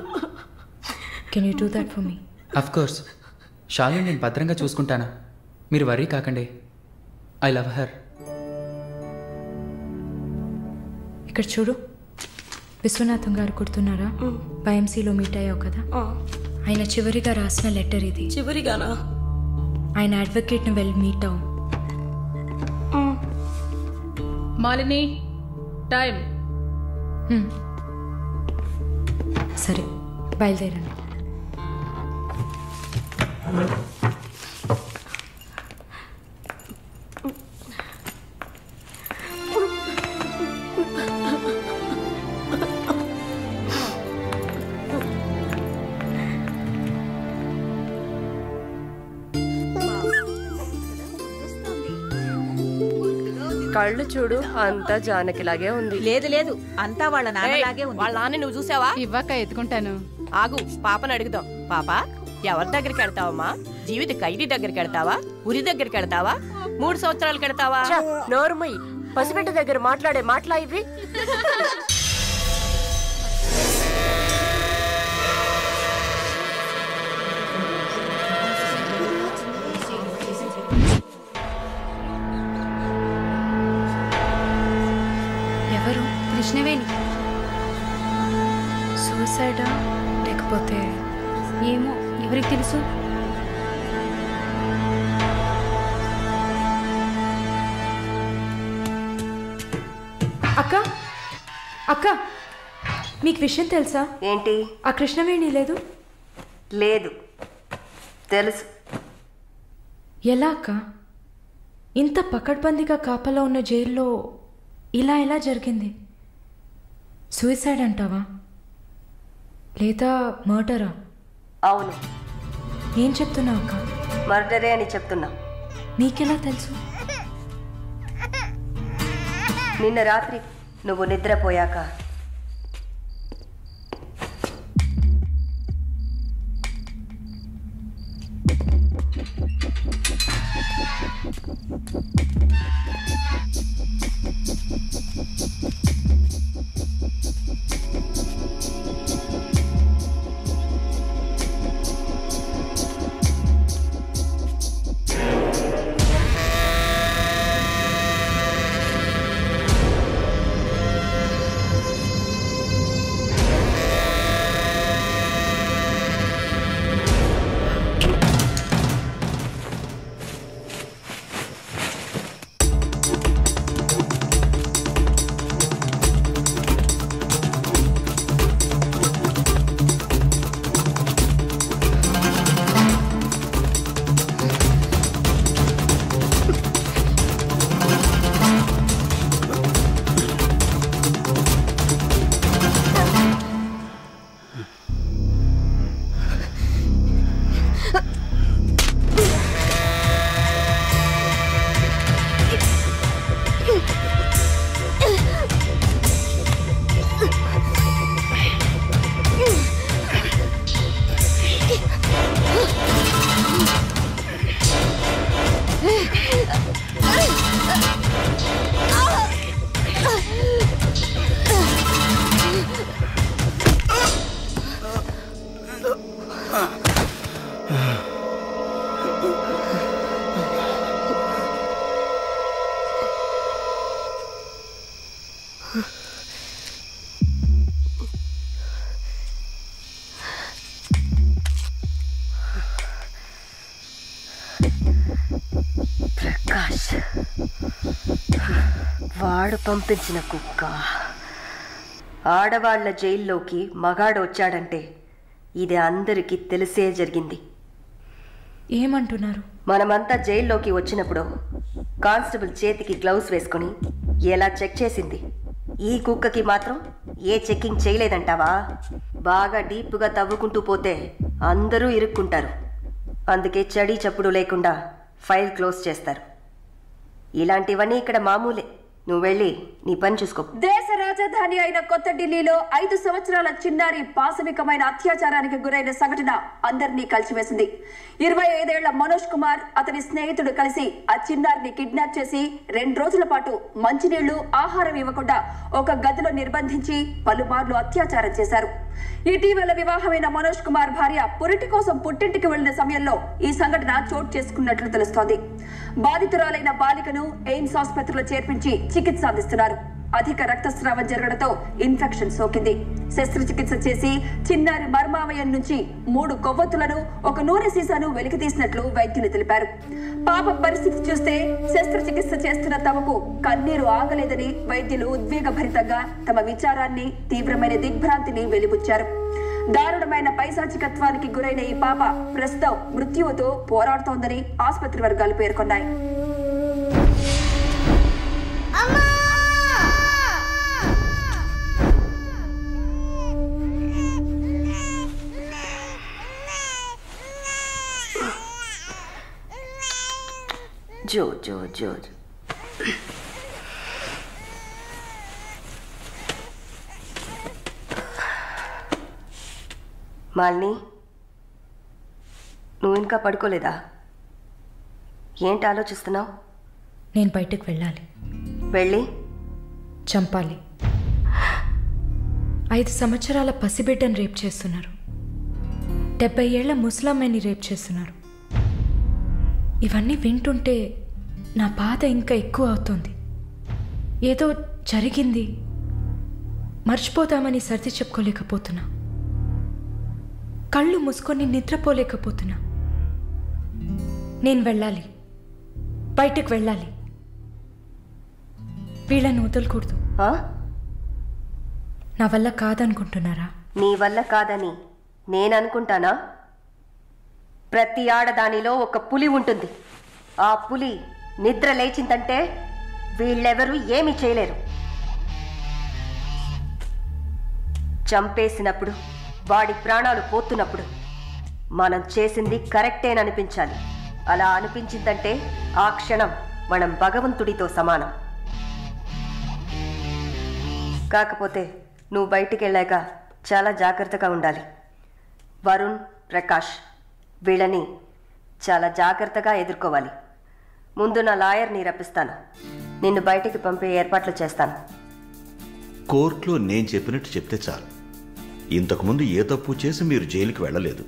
Can you do that for me? Of course, Shalini నేను భద్రంగా చూసుకుంటానా, మీరు వర్రీ కాకండి. I love her. ఇక్కడ చూడు, విశ్వనాథం గారు గుర్తున్నారా? బైఎంసీలో మీట్ అయ్యావు కదా, ఆయన చివరిగా రాసిన లెటర్ ఇది. చివరిగానా? ఆయన అడ్వకేట్ని వెళ్ళి మీట్ అవ్వు. మాలిని, టైం. సరే, బయలుదేరండి. కళ్ళు చూడు, అంతా జానకిలాగే ఉంది. లేదు లేదు, అంతా వాళ్ళ నాన్నలాగే ఉంది. వాళ్ళ నాన్న నువ్వు చూసావా? ఇవ్వక ఎత్తుకుంటాను. ఆగు, పాపను అడుగుదాం. పాప, ఎవరి దగ్గరికి వెళ్తావమ్మా? జీవిత ఖైదీ దగ్గరికి వెళ్తావా? ఉరి దగ్గరికి వెళ్తావా? 3 సంవత్సరాలకు వెళ్తావా? నోరుమయ్యి, పసిబిడ్డ దగ్గర మాట్లాడే మాటలా ఇవి? ఎవరు? కృష్ణవేణి. సూసైడా లేకపోతే? ఏమో, ఎవరికి తెలుసు. అక్క, అక్క, మీకు విషయం తెలుసా? ఏంటి? ఆ కృష్ణవేణి లేదు. లేదు, తెలుసు. ఎలా అక్క? ఇంత పకడ్బందీగా కాపలా ఉన్న జైల్లో ఇలా ఎలా జరిగింది? సూసైడ్ అంటావా లేదా మర్డరా? అవును. ఏం చెప్తున్నావు అక్క? మర్డరే అని చెప్తున్నా. నీకెలా తెలుసు? నిన్న రాత్రి నువ్వు నిద్రపోయాక వాడు పంపించిన కుక్క. ఆడవాళ్ల జైల్లోకి మగాడు వచ్చాడంటే ఇది అందరికీ తెలిసే జరిగింది. ఏమంటున్నారు? మనమంతా జైల్లోకి వచ్చినప్పుడు కానిస్టేబుల్ చేతికి గ్లౌస్ వేసుకుని ఎలా చెక్ చేసింది, ఈ కుక్కకి మాత్రం ఏ చెక్కింగ్ చేయలేదంటావా? బాగా డీప్గా తవ్వుకుంటూ పోతే అందరూ ఇరుక్కుంటారు. అందుకే చడి చప్పుడు లేకుండా ఫైల్ క్లోజ్ చేస్తారు. ఇలాంటివన్నీ ఇక్కడ మామూలే. నువ్వు వెళ్ళి నీ పని చూసుకో. దేశ రాజధాని అయిన కొత్త ఢిల్లీలో 5 సంవత్సరాల చిన్నారి పాశవికమైన అత్యాచారానికి గురైన సంఘటన అందరినీ కలిసివేసింది. 25 ఏళ్ల మనోజ్ కుమార్ అతని స్నేహితుడు కలిసి ఆ చిన్నారిని కిడ్నాప్ చేసి 2 రోజుల పాటు మంచినీళ్లు, ఆహారం ఇవ్వకుండా ఒక గదిలో నిర్బంధించి పలుమార్లు అత్యాచారం చేశారు. ఇటీవల వివాహమైన మనోజ్ కుమార్ భార్య పురిటి కోసం పుట్టింటికి వెళ్లిన సమయంలో ఈ సంఘటన చోటు చేసుకున్నట్లు తెలుస్తోంది. బాధితురాలైన బాలికను ఎయిమ్స్ ఆసుపత్రిలో చేర్పించి చికిత్స అందిస్తున్నారు. అధిక రక్తస్రావం జరగడంతో ఇన్ఫెక్షన్ సోకింది. శస్త్రచికిత్స చేసి చిన్నారి మర్మావయం నుంచి 3 కొవ్వొత్తులను, ఒక నూనె సీసాను వెలికి తీసినట్లు వైద్యులు తెలిపారు. పాప పరిస్థితి చూస్తే శస్త్రచికిత్స చేస్తున్న తమకు కన్నీరు ఆగలేదని వైద్యులు ఉద్వేగభరితంగా తమ విచారాన్ని, తీవ్రమైన దిగ్భ్రాంతిని వెలిబుచ్చారు. దారుణమైన పైశాచికత్వానికి గురైన ఈ పాప ప్రస్తుతం మృత్యువుతో పోరాడుతోందని ఆసుపత్రి వర్గాలు పేర్కొన్నాయి. జో జో జో మాలిని, నువ్వు ఇంకా పడుకోలేదా? ఏంటి ఆలోచిస్తున్నావు? నేను బయటకు వెళ్ళాలి. వెళ్ళి చంపాలి. 5 సంవత్సరాల పసిబిడ్డను రేప్ చేస్తున్నారు. 70 ఏళ్ల ముసలమ్మని రేప్ చేస్తున్నారు. ఇవన్నీ వింటుంటే నా బాధ ఇంకా ఎక్కువ అవుతుంది. ఏదో జరిగింది, మర్చిపోతామని సర్ది చెప్పుకోలేకపోతున్నా. కళ్ళు మూసుకొని నిద్రపోలేకపోతున్నా. నేను వెళ్ళాలి, బయటకు వెళ్ళాలి. వీళ్ళని వదలకూడదు. నా వల్ల కాదనుకుంటున్నారా? నీ వల్ల కాదని నేను అనుకుంటానా? ప్రతి ఆడదానిలో ఒక పులి ఉంటుంది. ఆ పులి నిద్ర లేచిందంటే వీళ్ళెవరూ ఏమీ చేయలేరు. చంపేసినప్పుడు, వాడి ప్రాణాలు పోతున్నప్పుడు మనం చేసింది కరెక్టేననిపించాలి. అలా అనిపించిందంటే ఆ క్షణం మనం భగవంతుడితో సమానం. కాకపోతే నువ్వు బయటికి వెళ్ళాక చాలా జాగ్రత్తగా ఉండాలి. వరుణ్, ప్రకాష్ వీళ్ళని చాలా జాగ్రత్తగా ఎదుర్కోవాలి. ముందు నా లాయర్ని రప్పిస్తాను. నిన్ను బయటికి పంపే ఏర్పాట్లు చేస్తాను. కోర్టులో నేను చెప్పినట్టు చెప్తే చాలు. ఇంతకుముందు ఏ తప్పు చేసి మీరు జైలుకి వెళ్ళలేదు.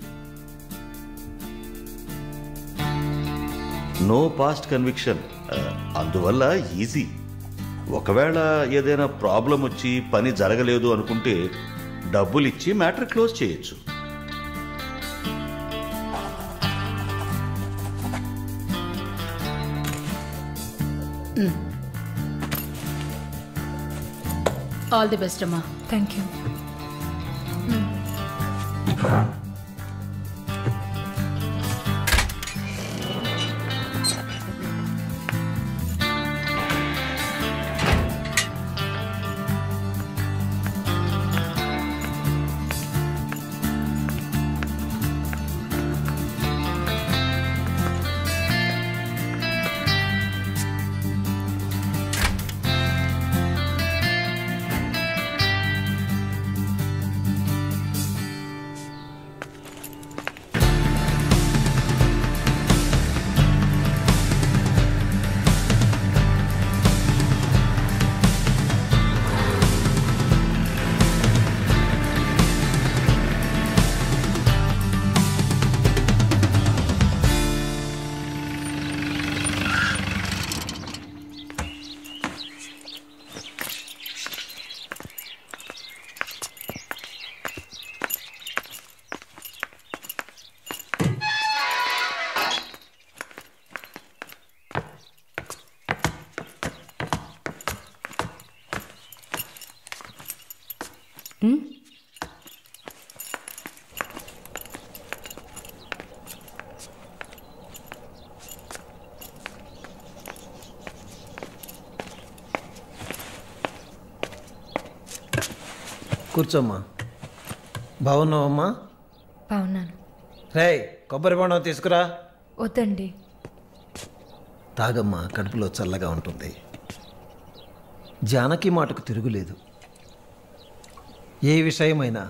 No past conviction. అందువల్ల ఈజీ. ఒకవేళ ఏదైనా ప్రాబ్లం వచ్చి పని జరగలేదు అనుకుంటే డబ్బులు ఇచ్చి మ్యాటర్ క్లోజ్ చేయొచ్చు. ఆల్ ది బెస్ట్ అమ్మా. Thank you. కూర్చోమ్మా. బాగున్నావమ్మా? బాగున్నాను. రే, కొబ్బరి బొండం తీసుకురా. వద్దండి. తాగమ్మా, కడుపులో చల్లగా ఉంటుంది. జానకి మాటకు తిరుగులేదు. ఏ విషయమైనా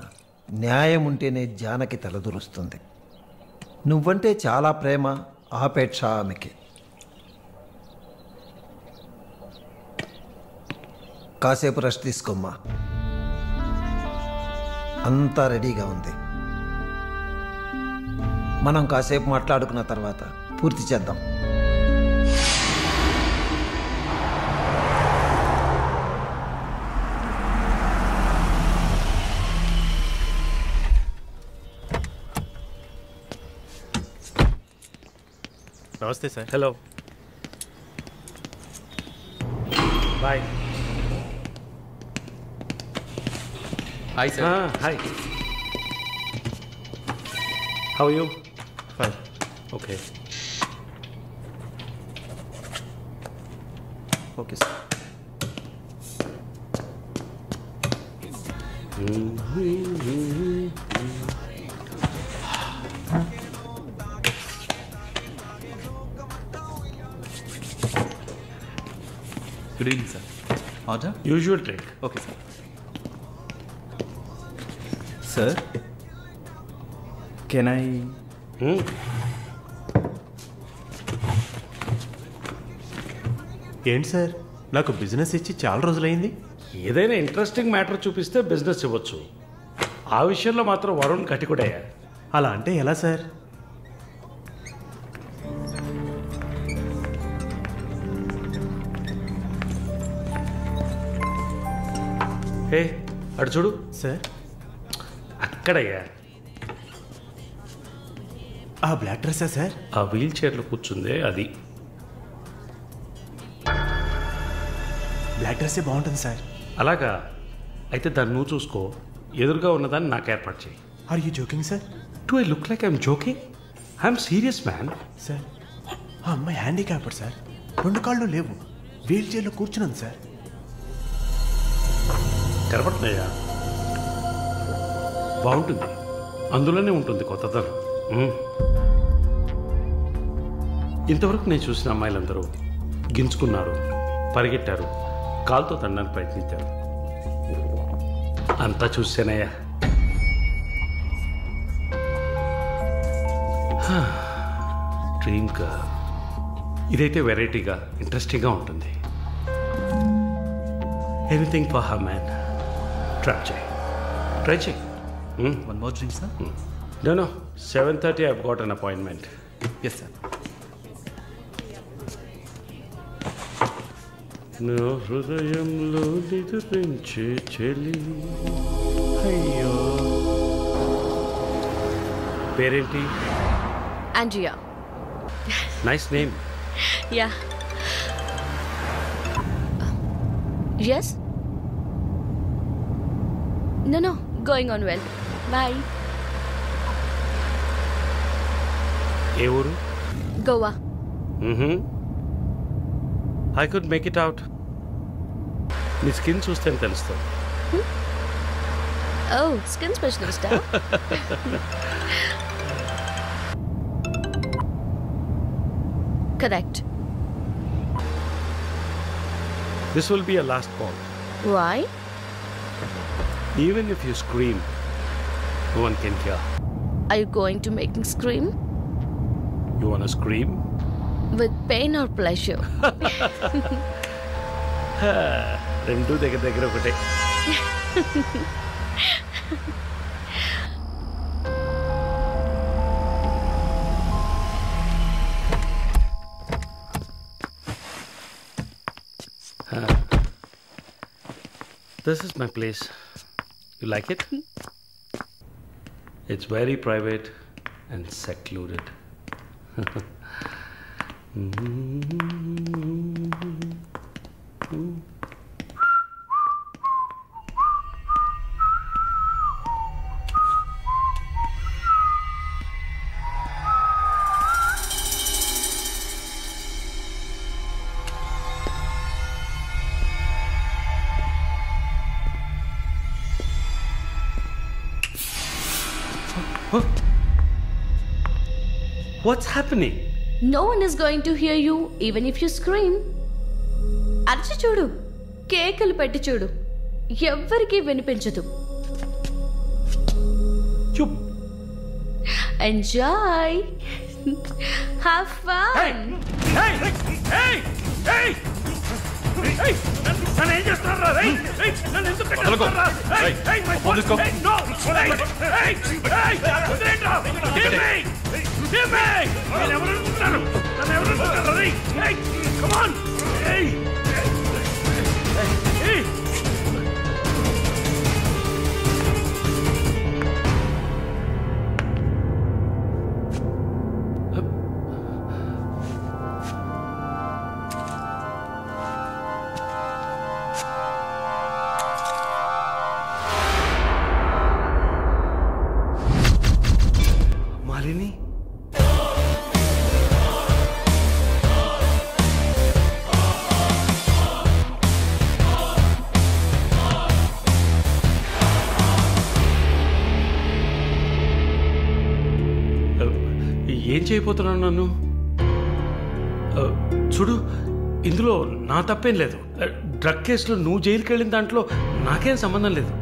న్యాయం ఉంటేనే జానకి తలదూరుస్తుంది. నువ్వంటే చాలా ప్రేమ, ఆపేక్ష ఆమెకి. కాసేపు రెస్ట్ తీసుకోమ్మా. అంతా రెడీగా ఉంది. మనం కాసేపు మాట్లాడుకున్న తర్వాత పూర్తి చేద్దాం. నమస్తే sir. Hello, bye. Hi sir. Hi. How you? Fine. Okay. Okay sir. Good evening sir. Order? Usual drink. Okay sir. Sir, can I? ఏంటి సార్, నాకు బిజినెస్ ఇచ్చి చాలా రోజులైంది. ఏదైనా ఇంట్రెస్టింగ్ మ్యాటర్ చూపిస్తే బిజినెస్ ఇవ్వచ్చు. ఆ విషయంలో మాత్రం వరుణ్ కటికుడయ్యా. అలా అంటే ఎలా సార్? హే, అటు చూడు సార్. అక్కడయ్యా. ఆ బ్లాక్ డ్రెస్సా సార్? ఆ వీల్ చైర్లో కూర్చుందే అది. బ్లాక్ డ్రెస్సే బాగుంటుంది సార్. అలాగా? అయితే దాన్ని నువ్వు చూసుకో. ఎదురుగా ఉన్నదాన్ని నాకు ఏర్పాటు చేయి. Are you joking sir? Do I look like I'm joking? I'm serious man. Sir, ఆ అమ్మాయి హ్యాండిక్యాప్డ్ సార్. 2 కాళ్ళు లేవు, వీల్ చైర్లో కూర్చున్నాను సార్. కనపడుతున్నాయా? బాగుంటుంది, అందులోనే ఉంటుంది కొత్తదనం. ఇంతవరకు నేను చూసిన అమ్మాయిలందరూ గింజుకున్నారు, పరిగెట్టారు, కాలుతో తండడానికి ప్రయత్నించారు. అంతా చూసానయ్యా. Dream girl. ఇదైతే వెరైటీగా, ఇంట్రెస్టింగ్గా ఉంటుంది. Anything for her man. Try చేయి. One more drink sir? No, 7:30 I've got an appointment. Yes, sir. నా హృదయంలో నిద్రించే చెలి. అయ్యో, పేరేంటి? Andrea. Nice name. Yeah. Yes? No, going on well. Bye. ఏ ఊరు? Goa. I could make it out. నీ skin చూస్తే తెలుస్తుంది. Oh, skin specialist, huh? Correct. This will be a last call. Why? Even if you scream, no one can hear. Are you going to make me scream? You wanna scream? With pain or pleasure? రెండు దగ్గర ఒకటే. This is my place. You like it? It's very private and secluded. What's happening? No one is going to hear you even if you scream. అరిచి చూడు, కేకలు పెట్టి చూడు, ఎవ్వరికీ వినిపించదు. Enjoy. Have fun. నన్ను ఏం చేస్తున్నారా? నన్ను ఎందుకు కట్టేస్తున్నారా? మాలిని, ఏం చేయబోతున్నాను నన్ను? చూడు, ఇందులో నా తప్పేం లేదు. డ్రగ్ కేసులో నువ్వు జైలుకి వెళ్ళిన దాంట్లో నాకేం సంబంధం లేదు.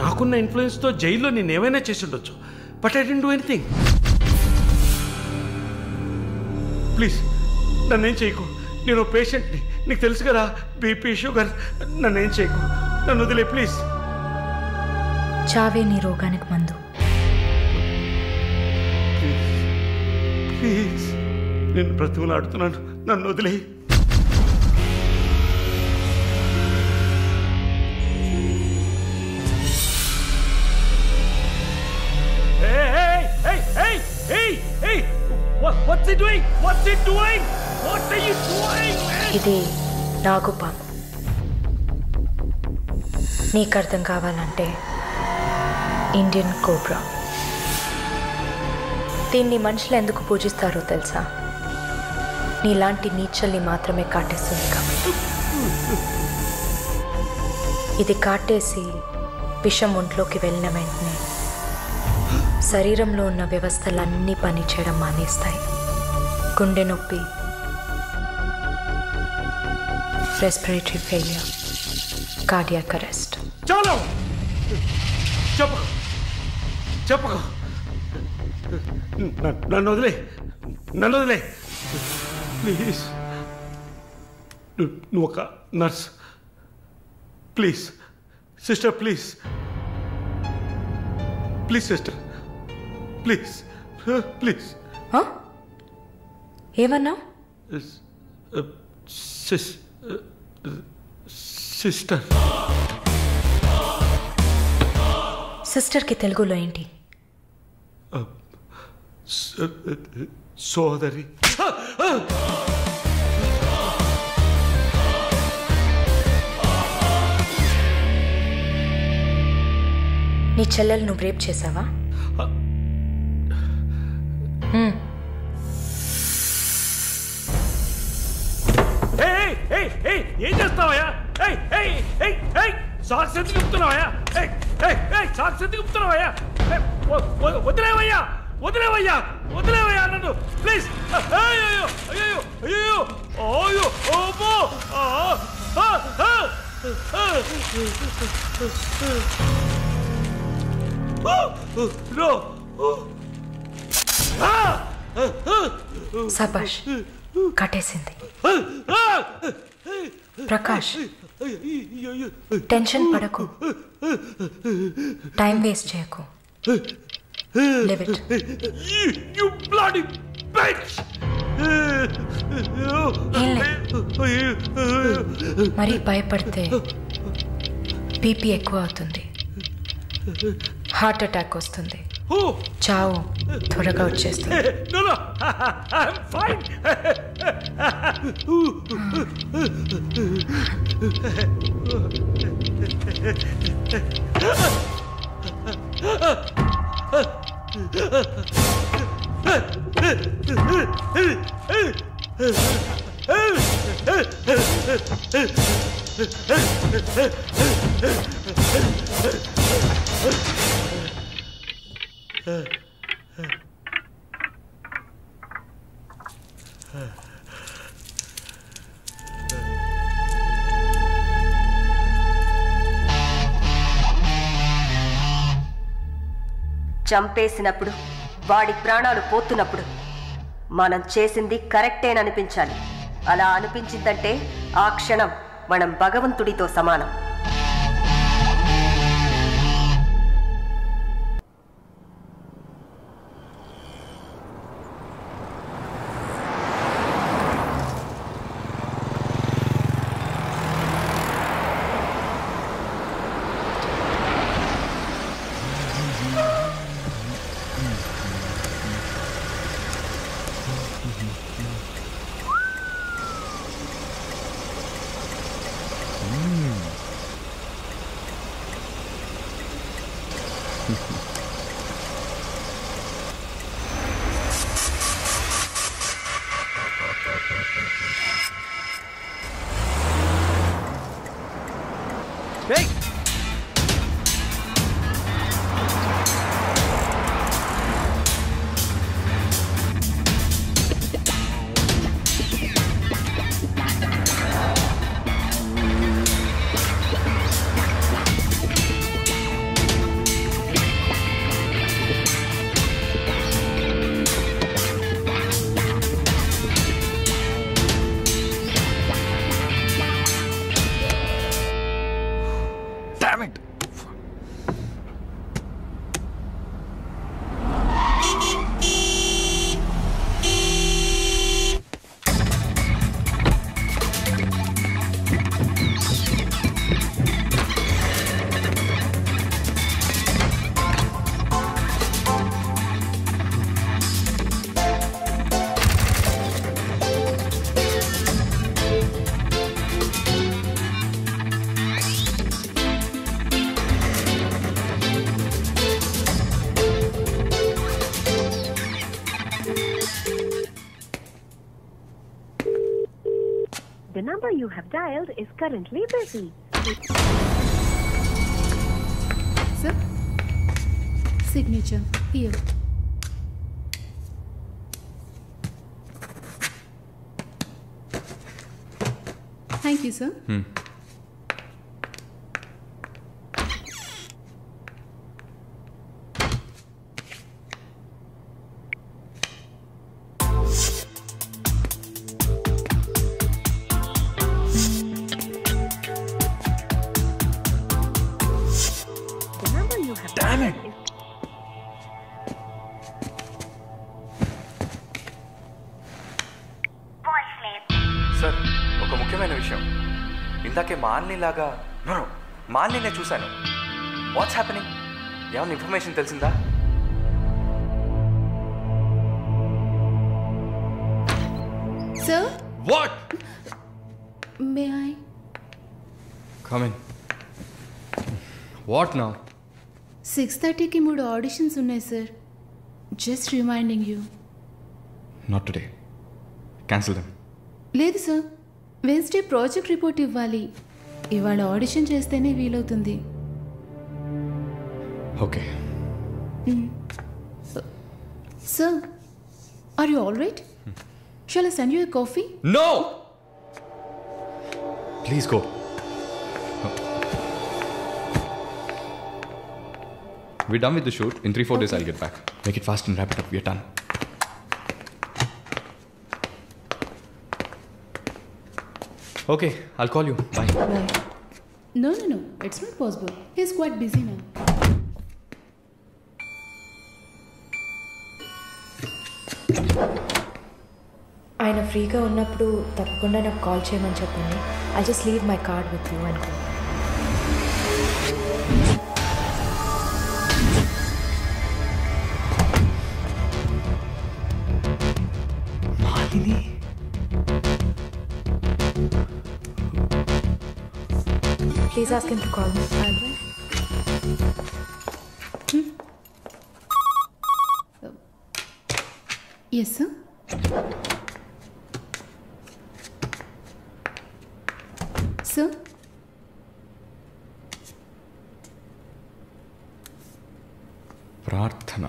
నాకున్న ఇన్ఫ్లుయెన్స్తో జైల్లో నేను ఏమైనా చేసి ఉండొచ్చు. But I don't do anything. Please నన్నేం చేయకు. నేను పేషెంట్ని, నీకు తెలుసు కదా, బీపీ, షుగర్. నన్నేం చేయకు, నన్ను వదిలే ప్లీజ్. చావే నీ రోగానికి మందు. ప్లీజ్ నేను బ్రతిమలాడుతున్నాను, నన్ను వదిలే. What's he doing? What's he doing? What are you doing, man? ఇది నాగుపాము. నీకు అర్థం కావాలంటే ఇండియన్ కోబ్రా. దీన్ని మనుషులు ఎందుకు పూజిస్తారో తెలుసా? నీలాంటి నీచల్ని మాత్రమే కాటేస్తుంది కాబట్టి. ఇది కాటేసి విషం ఒంట్లోకి వెళ్ళిన వెంటనే శరీరంలో ఉన్న వ్యవస్థలన్నీ పనిచేయడం మానేస్తాయి. గుండె నొప్పి, రెస్పిరేటరీ ఫెయిలియర్, కార్డియాక్ అరెస్ట్. చాలు, చెప్పకు చెప్పకు. నన్ను వదిలే, నన్ను వదిలే ప్లీజ్. నువ్వు ఒక nurse. Please sister, please please sister, please please. ఏమన్నా? సిస్టర్. సిస్టర్కి తెలుగులో ఏంటి? సోదరి. నీ చెల్లెలు నువ్వు రేప్ చేసావా? ఏం చేస్తావయ్యా? సాక్స్ ఎందుకు చెప్తున్నావయ్యా? సాక్స్ ఎందుకు చెప్తున్నావయ్యా? వదిలేవయ్యా, వదిలేవయ్యా, వదిలేవయ్యా నన్ను ప్లీజ్. అయ్యో అయ్యో అయ్యో అయ్యో ఓబో. సబాష్, కట్టేసింది. ప్రకాష్, టెన్షన్ పడకు, టైం వేస్ట్ చేయకు. Live it. You bloody bitch! మరి భయపడితే బీపీ ఎక్కువ అవుతుంది, హార్ట్ అటాక్ వస్తుంది, చావు త్వరగా వచ్చేస్తుంది. No, no, I'm fine. చంపేసినప్పుడు వాడి ప్రాణాలు పోతున్నప్పుడు మనం చేసింది కరెక్టేననిపించాలి. అలా అనిపించిందంటే ఆ క్షణం మనం భగవంతుడితో సమానం. The number you have dialed is currently busy. Sir, signature here. Thank you, sir. Sir, ఒక ముఖ్యమైన విషయం. ఇందాకే మాలినిలాగా మాలిని చూశాను. What's happening? ఏమైనా ఇన్ఫర్మేషన్ తెలిసిందా? Sir? What? May I? Come in. What now? 6:30కి 3 ఆడిషన్స్ ఉన్నాయి sir. Just reminding you. Not today. Cancel them. లేదు సార్, వెన్స్డే ప్రాజెక్ట్ రిపోర్ట్ ఇవ్వాలి. ఇవాళ ఆడిషన్ చేస్తేనే వీలవుతుంది. Okay. Sir, are you all right? Shall I send you a coffee? No! Please go. We're done with the shoot. In 3-4 days I'll get back. Make it fast and wrap it up. We're done. Okay, I'll call you. Bye. Bye. No, it's not possible. He's quite busy now. ఆయన ఫ్రీగా ఉన్నప్పుడు తప్పకుండా నాకు call చేయమని చెప్పండి. I just leave my card with you అనుకో. Malini. Please ask him to call me. Yes, sir. Sir? ప్రార్థన.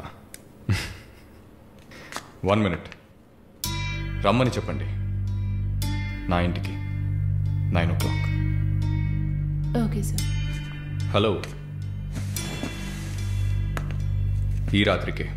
1 minute. రమ్మని చెప్పండి నా ఇంటికి 9 o'clock. Okay, sir. హలో. ఈ రాత్రికి.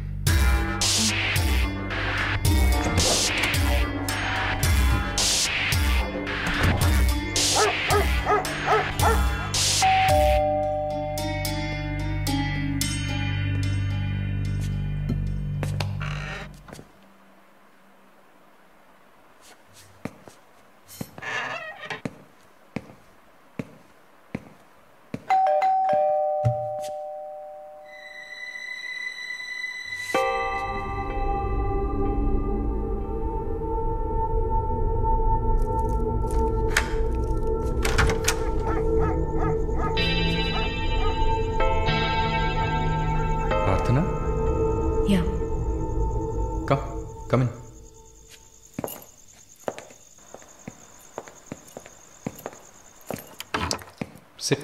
Praarthana? Yeah. Come in. Sit.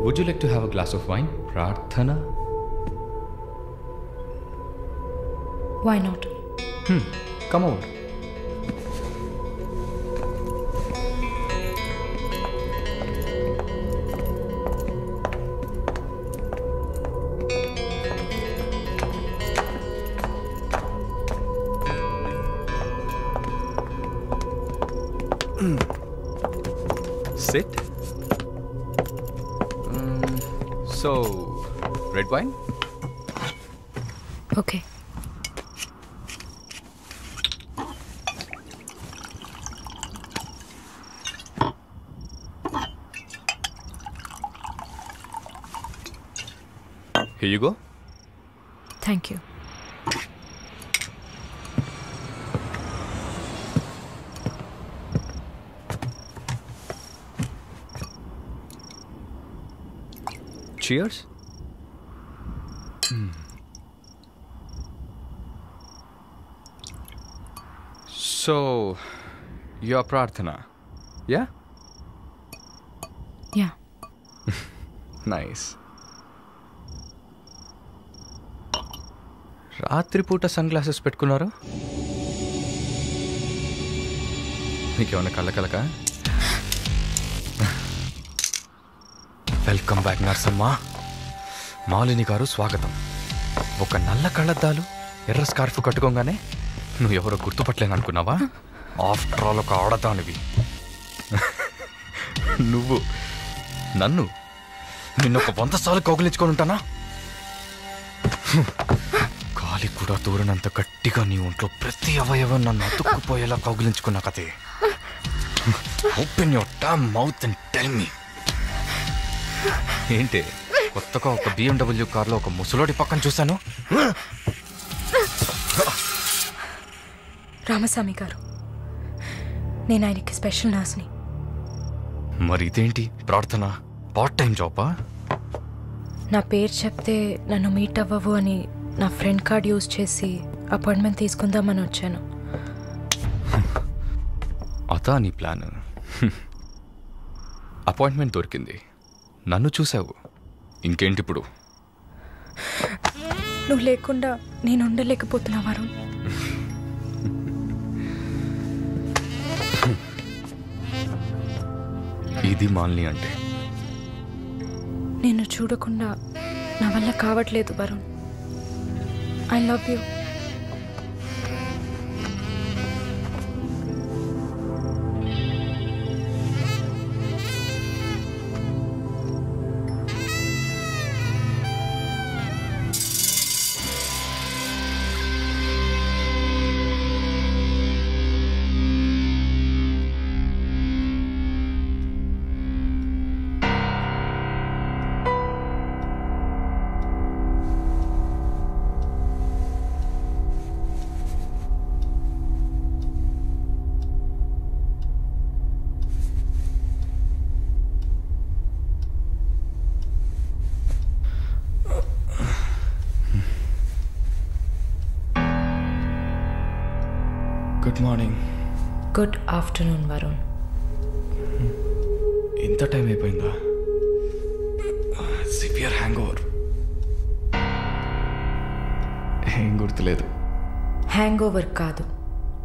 Would you like to have a glass of wine, Praarthana? Why not? Come over. Sit. So, red wine? Okay. Here you go. Thank you. Cheers. So, you're Praarthana, yeah? Yeah. Nice. రాత్రిపూట sunglasses పెట్టుకున్నారు? మీకేమన్నా కళ్ళకలక? Welcome back నర్సమ్మ. మాలిని గారు స్వాగతం. ఒక నల్ల కళ్ళద్దాలు ఎర్ర స్కార్ఫ్ కట్టుకోగానే నువ్వు ఎవరో గుర్తుపట్టలేను అనుకున్నావా? ఆఫ్టర్ ఆల్ ఒక ఆడదానివి. నువ్వు నన్ను నిన్నొక 100 సార్లు కౌగిలించుకొని ఉంటానా? గాలి కూడా దూరనంత గట్టిగా నీ ఒంట్లో ప్రతి అవయవం నన్ను అతుక్కుపోయేలా కౌగిలించుకున్నా కదే. Open your damn mouth and tell me. ఏంటి కొత్తగా ఒక BMW కార్లో ఒక ముసలోడి పక్కన చూశాను? రామస్వామి గారు, నేను ఆయనకి స్పెషల్ నర్స్ని. మరి ఇదేంటి ప్రార్థన? పార్ట్ టైం జాబా? నా పేరు చెప్తే నన్ను మీట్ అవ్వవు అని నా ఫ్రెండ్ కార్డ్ యూజ్ చేసి అపాయింట్మెంట్ తీసుకుందామని వచ్చాను. అదా నీ ప్లాన్? అపాయింట్మెంట్ దొరికింది, నన్ను చూసావు, ఇంకేంటి ఇప్పుడు? నువ్వు లేకుండా నేను ఉండలేకపోతున్నా వరుణ్. ఇది మాలిని అంటే. నిన్ను చూడకుండా నా వల్ల కావట్లేదు Varun. I love you. Good morning. Good afternoon Varun. ఇంత టైం అయిపోయిందా? Severe hang over. ఏం గుర్తులేదు. హ్యాంగ్ ఓవర్ కాదు,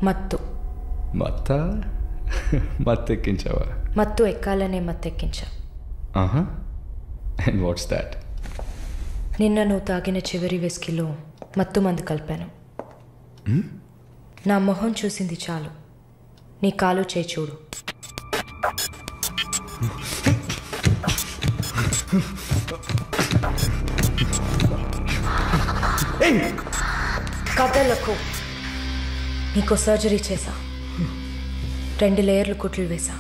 మత్తు. మత్తెక్కించావా? మత్తు ఎక్కాలనే మత్తెక్కించా. ఆహా. And what's that? నిన్న నువ్వు తాగిన చివరి విస్కీలో మత్తు మందు కలిపాను. నా మొహం చూసింది చాలు, నీ కాలు చేయి చూడు. కథలకు నీకు సర్జరీ చేశా, 2 లేయర్లు కుట్లు వేసా.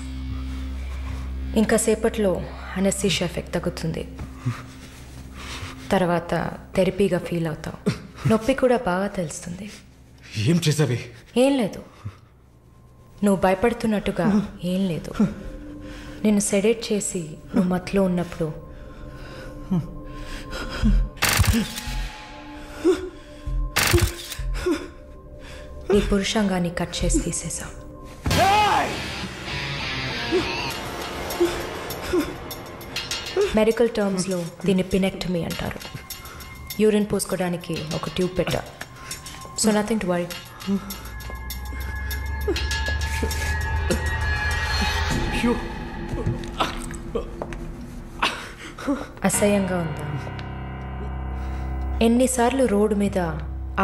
ఇంకా సేపట్లో అనస్థీషియా ఎఫెక్ట్ తగ్గుతుంది. తర్వాత థెరపీగా ఫీల్ అవుతావు. నొప్పి కూడా బాగా తెలుస్తుంది. ఏం చేసావి? ఏం లేదు, నువ్వు భయపడుతున్నట్టుగా ఏం లేదు. నిన్ను సెడేట్ చేసి నువ్వు మత్తులో ఉన్నప్పుడు నీ పురుషాంగాన్ని కట్ చేసి తీసేసా. మెడికల్ టర్మ్స్లో దీన్ని పినెక్టమీ అంటారు. యూరిన్ పోసుకోవడానికి ఒక ట్యూబ్ పెట్టా. So nothing to worry. అసహ్యంగా ఉందా? ఎన్నిసార్లు రోడ్డు మీద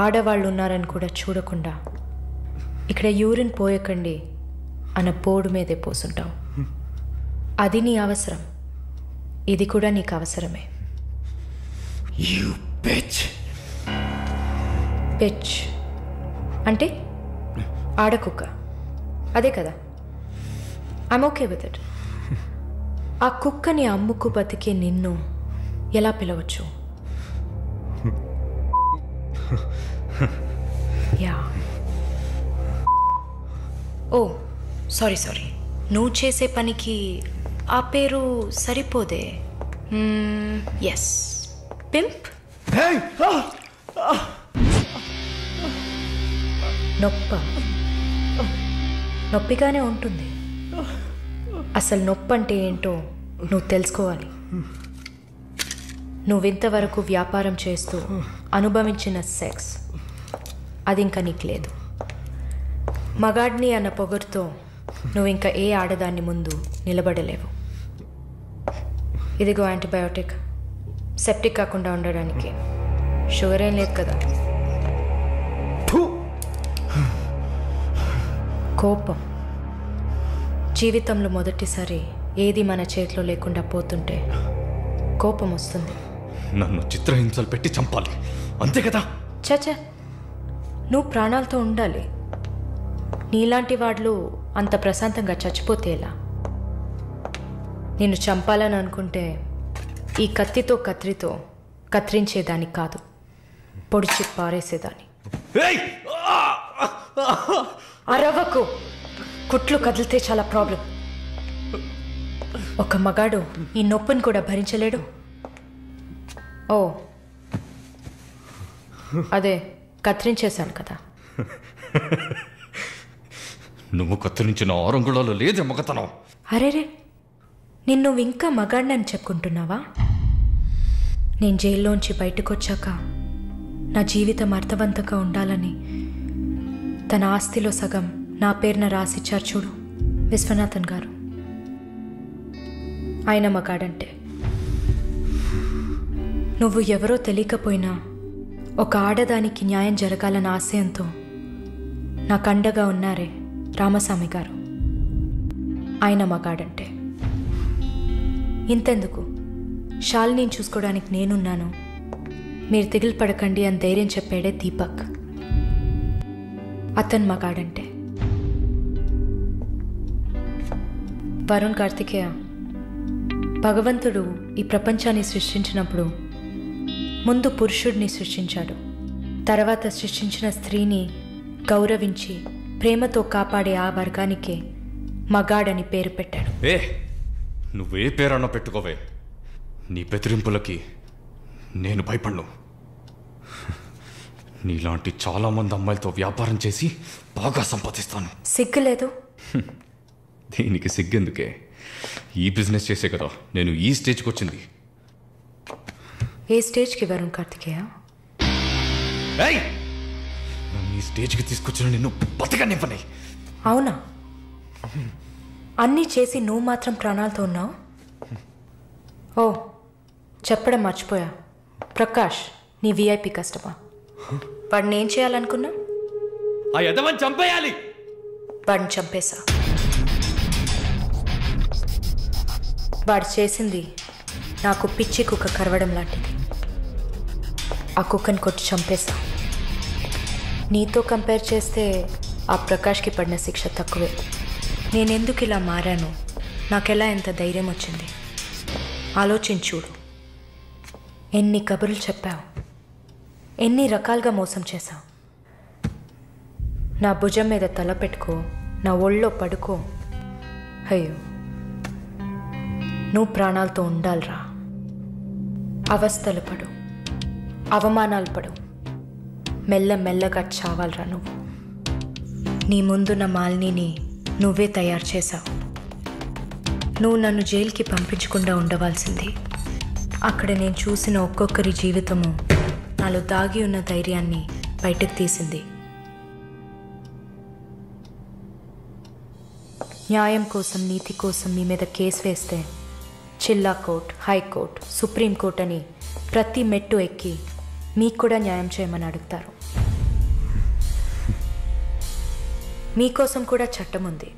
ఆడవాళ్ళు ఉన్నారని కూడా చూడకుండా ఇక్కడ యూరిన్ పోయకండి అన్న బోర్డు మీదే పోసుంటావు. అది నీ అవసరం, ఇది కూడా నీకు అవసరమే. పిచ్ అంటే ఆడకుక్క, అదే కదా? I'm okay with it. ఆ కుక్కని అమ్ముకు బతికే నిన్ను ఎలా పిలవచ్చు? యా. ఓ సారీ, నువ్వు చేసే పనికి ఆ పేరు సరిపోదే. Yes, pimp. నొప్పిగానే ఉంటుంది. అసలు నొప్పి అంటే ఏంటో నువ్వు తెలుసుకోవాలి. నువ్వింతవరకు వ్యాపారం చేస్తూ అనుభవించిన సెక్స్ అది ఇంకా నీకు లేదు. మగాడిని అన్న పొగరుతో నువ్వు ఇంకా ఏ ఆడదాన్ని ముందు నిలబడలేవు. ఇదిగో యాంటీబయోటిక్, సెప్టిక్ కాకుండా ఉండడానికి. షుగర్ ఏం లేదు కదా? కోపం. జీవితంలో మొదటిసారి ఏది మన చేతిలో లేకుండా పోతుంటే కోపం వస్తుంది. నన్ను చిత్రహింసలు పెట్టి చంపాలి, అంతే కదా? చచ్చా, నువ్వు ప్రాణాలతో ఉండాలి. నీలాంటి వాళ్ళు అంత ప్రశాంతంగా చచ్చిపోతే ఎలా? నిన్ను చంపాలని అనుకుంటే ఈ కత్తితో కత్తిరించేదాన్ని కాదు, పొడిచి పారేసేదాన్ని. అరవకు, కుట్లు కదిలితే చాలా ప్రాబ్లం. ఒక మగాడు ఈ నొప్పిని కూడా భరించలేడు. ఓ అదే కత్తిరించేశాను కదా. నువ్వు కత్తిరించిన ఆరంగుళాలు లేదే మగతనం. అరేరే, నిన్ను ఇంకా మగాడినని చెప్పుకుంటున్నావా? నేను జైల్లోంచి బయటకు వచ్చాక నా జీవితం అర్థవంతంగా ఉండాలని తన ఆస్తిలో సగం నా పేరున రాసిచ్చారు చూడు విశ్వనాథన్ గారు. ఆయన మగాడంటే. నువ్వు ఎవరో తెలియకపోయినా ఒక ఆడదానికి న్యాయం జరగాలన్న ఆశయంతో నాకు అండగా ఉన్నారే రామస్వామి గారు, ఆయన మగాడంటే. ఇంతెందుకు, శాలిని చూసుకోవడానికి నేనున్నాను, మీరు దిగులు పడకండి అని ధైర్యం చెప్పాడే దీపక్, అతను మగాడంటే. వరుణ్ కార్తికేయ, భగవంతుడు ఈ ప్రపంచాన్ని సృష్టించినప్పుడు ముందు పురుషుడిని సృష్టించాడు, తర్వాత సృష్టించిన స్త్రీని గౌరవించి ప్రేమతో కాపాడే ఆ వర్గానికే మగాడని పేరు పెట్టాడు. నువ్వే పేరన్నా పెట్టుకోవే, నీ బెదిరింపులకి నేను భయపడను. నీలాంటి చాలామంది అమ్మాయిలతో వ్యాపారం చేసి బాగా సంపాదిస్తాను. సిగ్గులేదు? దీనికి సిగ్గెందుకే, ఈ బిజినెస్ చేసే కదా నేను ఈ స్టేజ్కి వచ్చింది. ఏ స్టేజ్కి వరుణ్ కార్తికేయ? నన్ను ఈ స్టేజ్కి తీసుకొచ్చిన నిన్ను బతకనివ్వని. అవునా? అన్నీ చేసి నువ్వు మాత్రం ప్రాణాలతో ఉన్నావు? ఓ చెప్పడం మర్చిపోయా, ప్రకాష్ నీ విఐపి కస్టమర్. వాడిని ఏం చేయాలనుకున్నా? ఆ యదవని చంపేయాలి. వాడిని చంపేశా. వాడు చేసింది నాకు పిచ్చి కుక్క కరవడం లాంటిది. ఆ కుక్కని కొట్టి చంపేశా. నీతో కంపేర్ చేస్తే ఆ ప్రకాష్కి పడిన శిక్ష తక్కువే. నేనెందుకు ఇలా మారాను, నాకెలా ఎంత ధైర్యం వచ్చింది ఆలోచించుడు. ఎన్ని కబుర్లు చెప్పావు, ఎన్ని రకాలుగా మోసం చేశావు. నా భుజం మీద తల పెట్టుకో, నా ఒళ్ళో పడుకో. అయ్యో నువ్వు ప్రాణాలతో ఉండాలిరా. అవస్థలు పడు, అవమానాలు పడు, మెల్లమెల్లగా చావాలిరా నువ్వు. నీ ముందున్న మాలిని నువ్వే తయారు చేశావు. నువ్వు నన్ను జైలుకి పంపించకుండా ఉండవలసింది. అక్కడ నేను చూసిన ఒక్కొక్కరి జీవితము నాలో దాగి ఉన్న ధైర్యాన్ని బయటకు తీసింది. న్యాయం కోసం, నీతి కోసం మీ మీద కేసు వేస్తే జిల్లా కోర్ట్, హైకోర్టు, సుప్రీంకోర్టు అని ప్రతి మెట్టు ఎక్కి మీకు కూడా న్యాయం చేయమని అడుగుతారు. మీకోసం కూడా చట్టం ఉంది.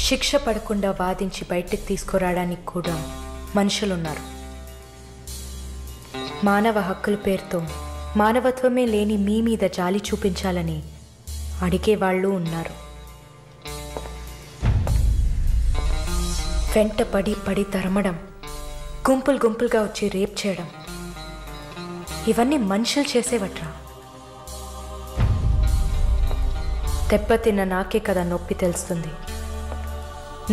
శిక్ష పడకుండా వాదించి బయటకు తీసుకురావడానికి కూడా మనుషులున్నారు. మానవ హక్కుల పేరుతో మానవత్వమే లేని మీ మీద జాలి చూపించాలని అడిగేవాళ్ళు ఉన్నారు. వెంట పడి పడి తరమడం, గుంపులు గుంపులుగా వచ్చి రేప్ చేయడం, ఇవన్నీ మనుషులు చేసేవట్రా. దెబ్బతిన్న నాకే కదా నొప్పి తెలుస్తుంది.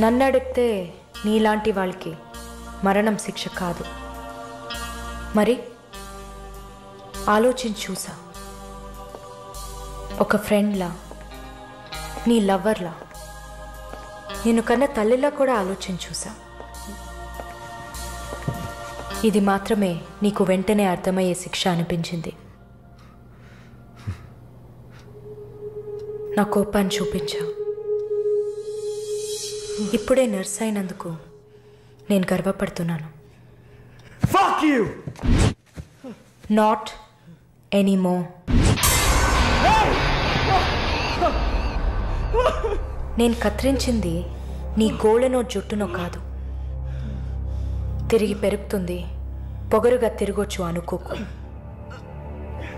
నన్ను అడిగితే నీలాంటి వాళ్ళకి మరణం శిక్ష కాదు. మరి ఆలోచించి చూసా. ఒక ఫ్రెండ్లా, నీ లవర్లా, నేను కన్నా తల్లిలా కూడా ఆలోచించి చూసా. ఇది మాత్రమే నీకు వెంటనే అర్థమయ్యే శిక్ష అనిపించింది. నా కోపాన్ని చూపించావు. ఇప్పుడే నర్స్ అయినందుకు నేను గర్వపడుతున్నాను. Fuck you! Not anymore. నేను కత్తిరించింది నీ గోళ్ళనో జుట్టునో కాదు. తిరిగి పెరుగుతుంది, పొగరుగా తిరగొచ్చు అనుకోకు.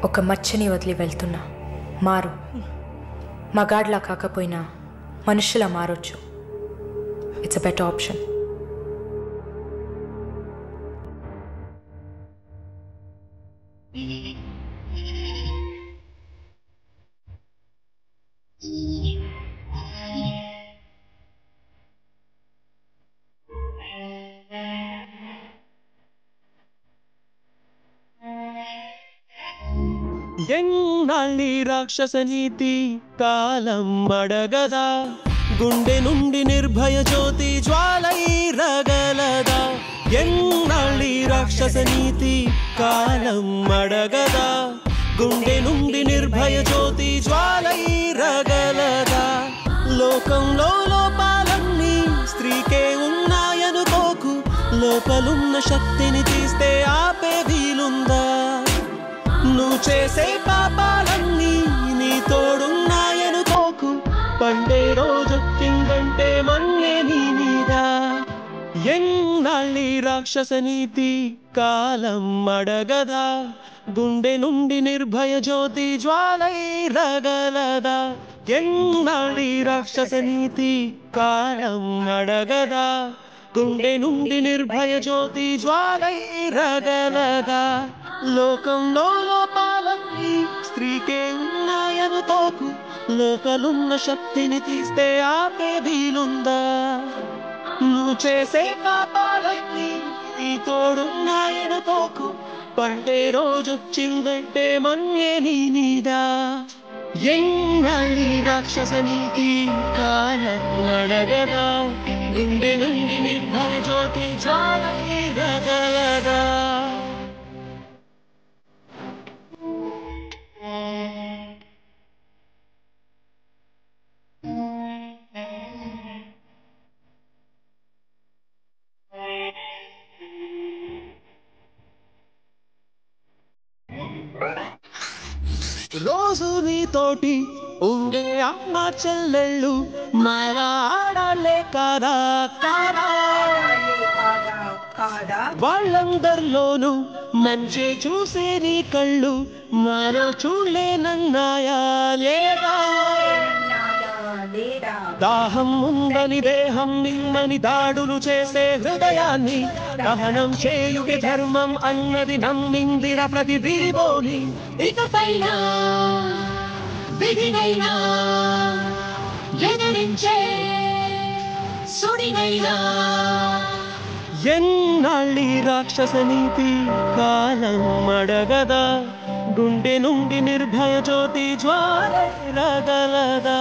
ఒక మచ్చని వదిలి వెళ్తున్నా. మారు. మగాడ్లా కాకపోయినా మనుషులా మారొచ్చు. It's a better option. ఎన్నాళ్ళి రాక్షస నీతి కాలం అడగదా, గుండె నుండి నిర్భయ జ్యోతి జ్వాలై రగలదా. ఎన్నాళ్ళి రాక్షస నీతి కాలం అడగదా, గుండె నుండి నిర్భయ జ్యోతి జ్వాలై రగలదా. లోకంలో లోపాలన్నీ స్త్రీకే ఉన్నాయనుకోకు, లోపలున్న శక్తిని తీస్తే ఆపే వీలుందా. నువ్వు చేసే పాపాలన్నీ నీ తోడున్నాయనుకోకు, పండే రోజొచ్చిందంటే మన్నే నీ మీద. ఎన్నాళ్ళి రాక్షస నీతి కాలం అడగదా, గుండె నుండి నిర్భయ జ్యోతి జ్వాలై రగలదా. ఎన్నాళ్ళి రాక్షస నీతి కాలం అడగదా, గుండె నుండి నిర్భయ జ్యోతి జ్వాలై రగలదా. లోకంలో లోపాలన్నీ స్త్రీకే ఉన్నాయనుకోకు, లోకలున్న శక్తిని తీస్తే ఆపే వీలుందా. నువ్వు చేసే పాపాలన్నీ నీ తోడున్నాయనుకోకు, పండే రోజొచ్చిందంటే మన్నే నీ మీద. ఎన్నాళ్ళి రాక్షస నీతి కాలం అడగదా, గుండె నుండి నిర్భయ జ్యోతి జ్వాలై రగలదా. నీతోటి ఉండే అమ్మ చెల్లెళ్ళు మారాడాలే కాదా కాదా వాళ్ళందరిలోనూ మంచి చూసే నీ కళ్ళు మరో చూడలేనన్నాయా లేదా దాహం ఉందని దేహం నిమ్మని దాడులు చేసే హృదయాన్ని దహనం చేయుగే ధర్మం అన్నది నమ్మిందిర ప్రతి దీపోని ఇకపైన విధినైనా ఎదిరించే సుడినైనా ఎన్నాళ్ళి రాక్షస నీతి కాలం అడగదా గుండె నుండి నిర్భయ జ్యోతి జ్వాల రగలదా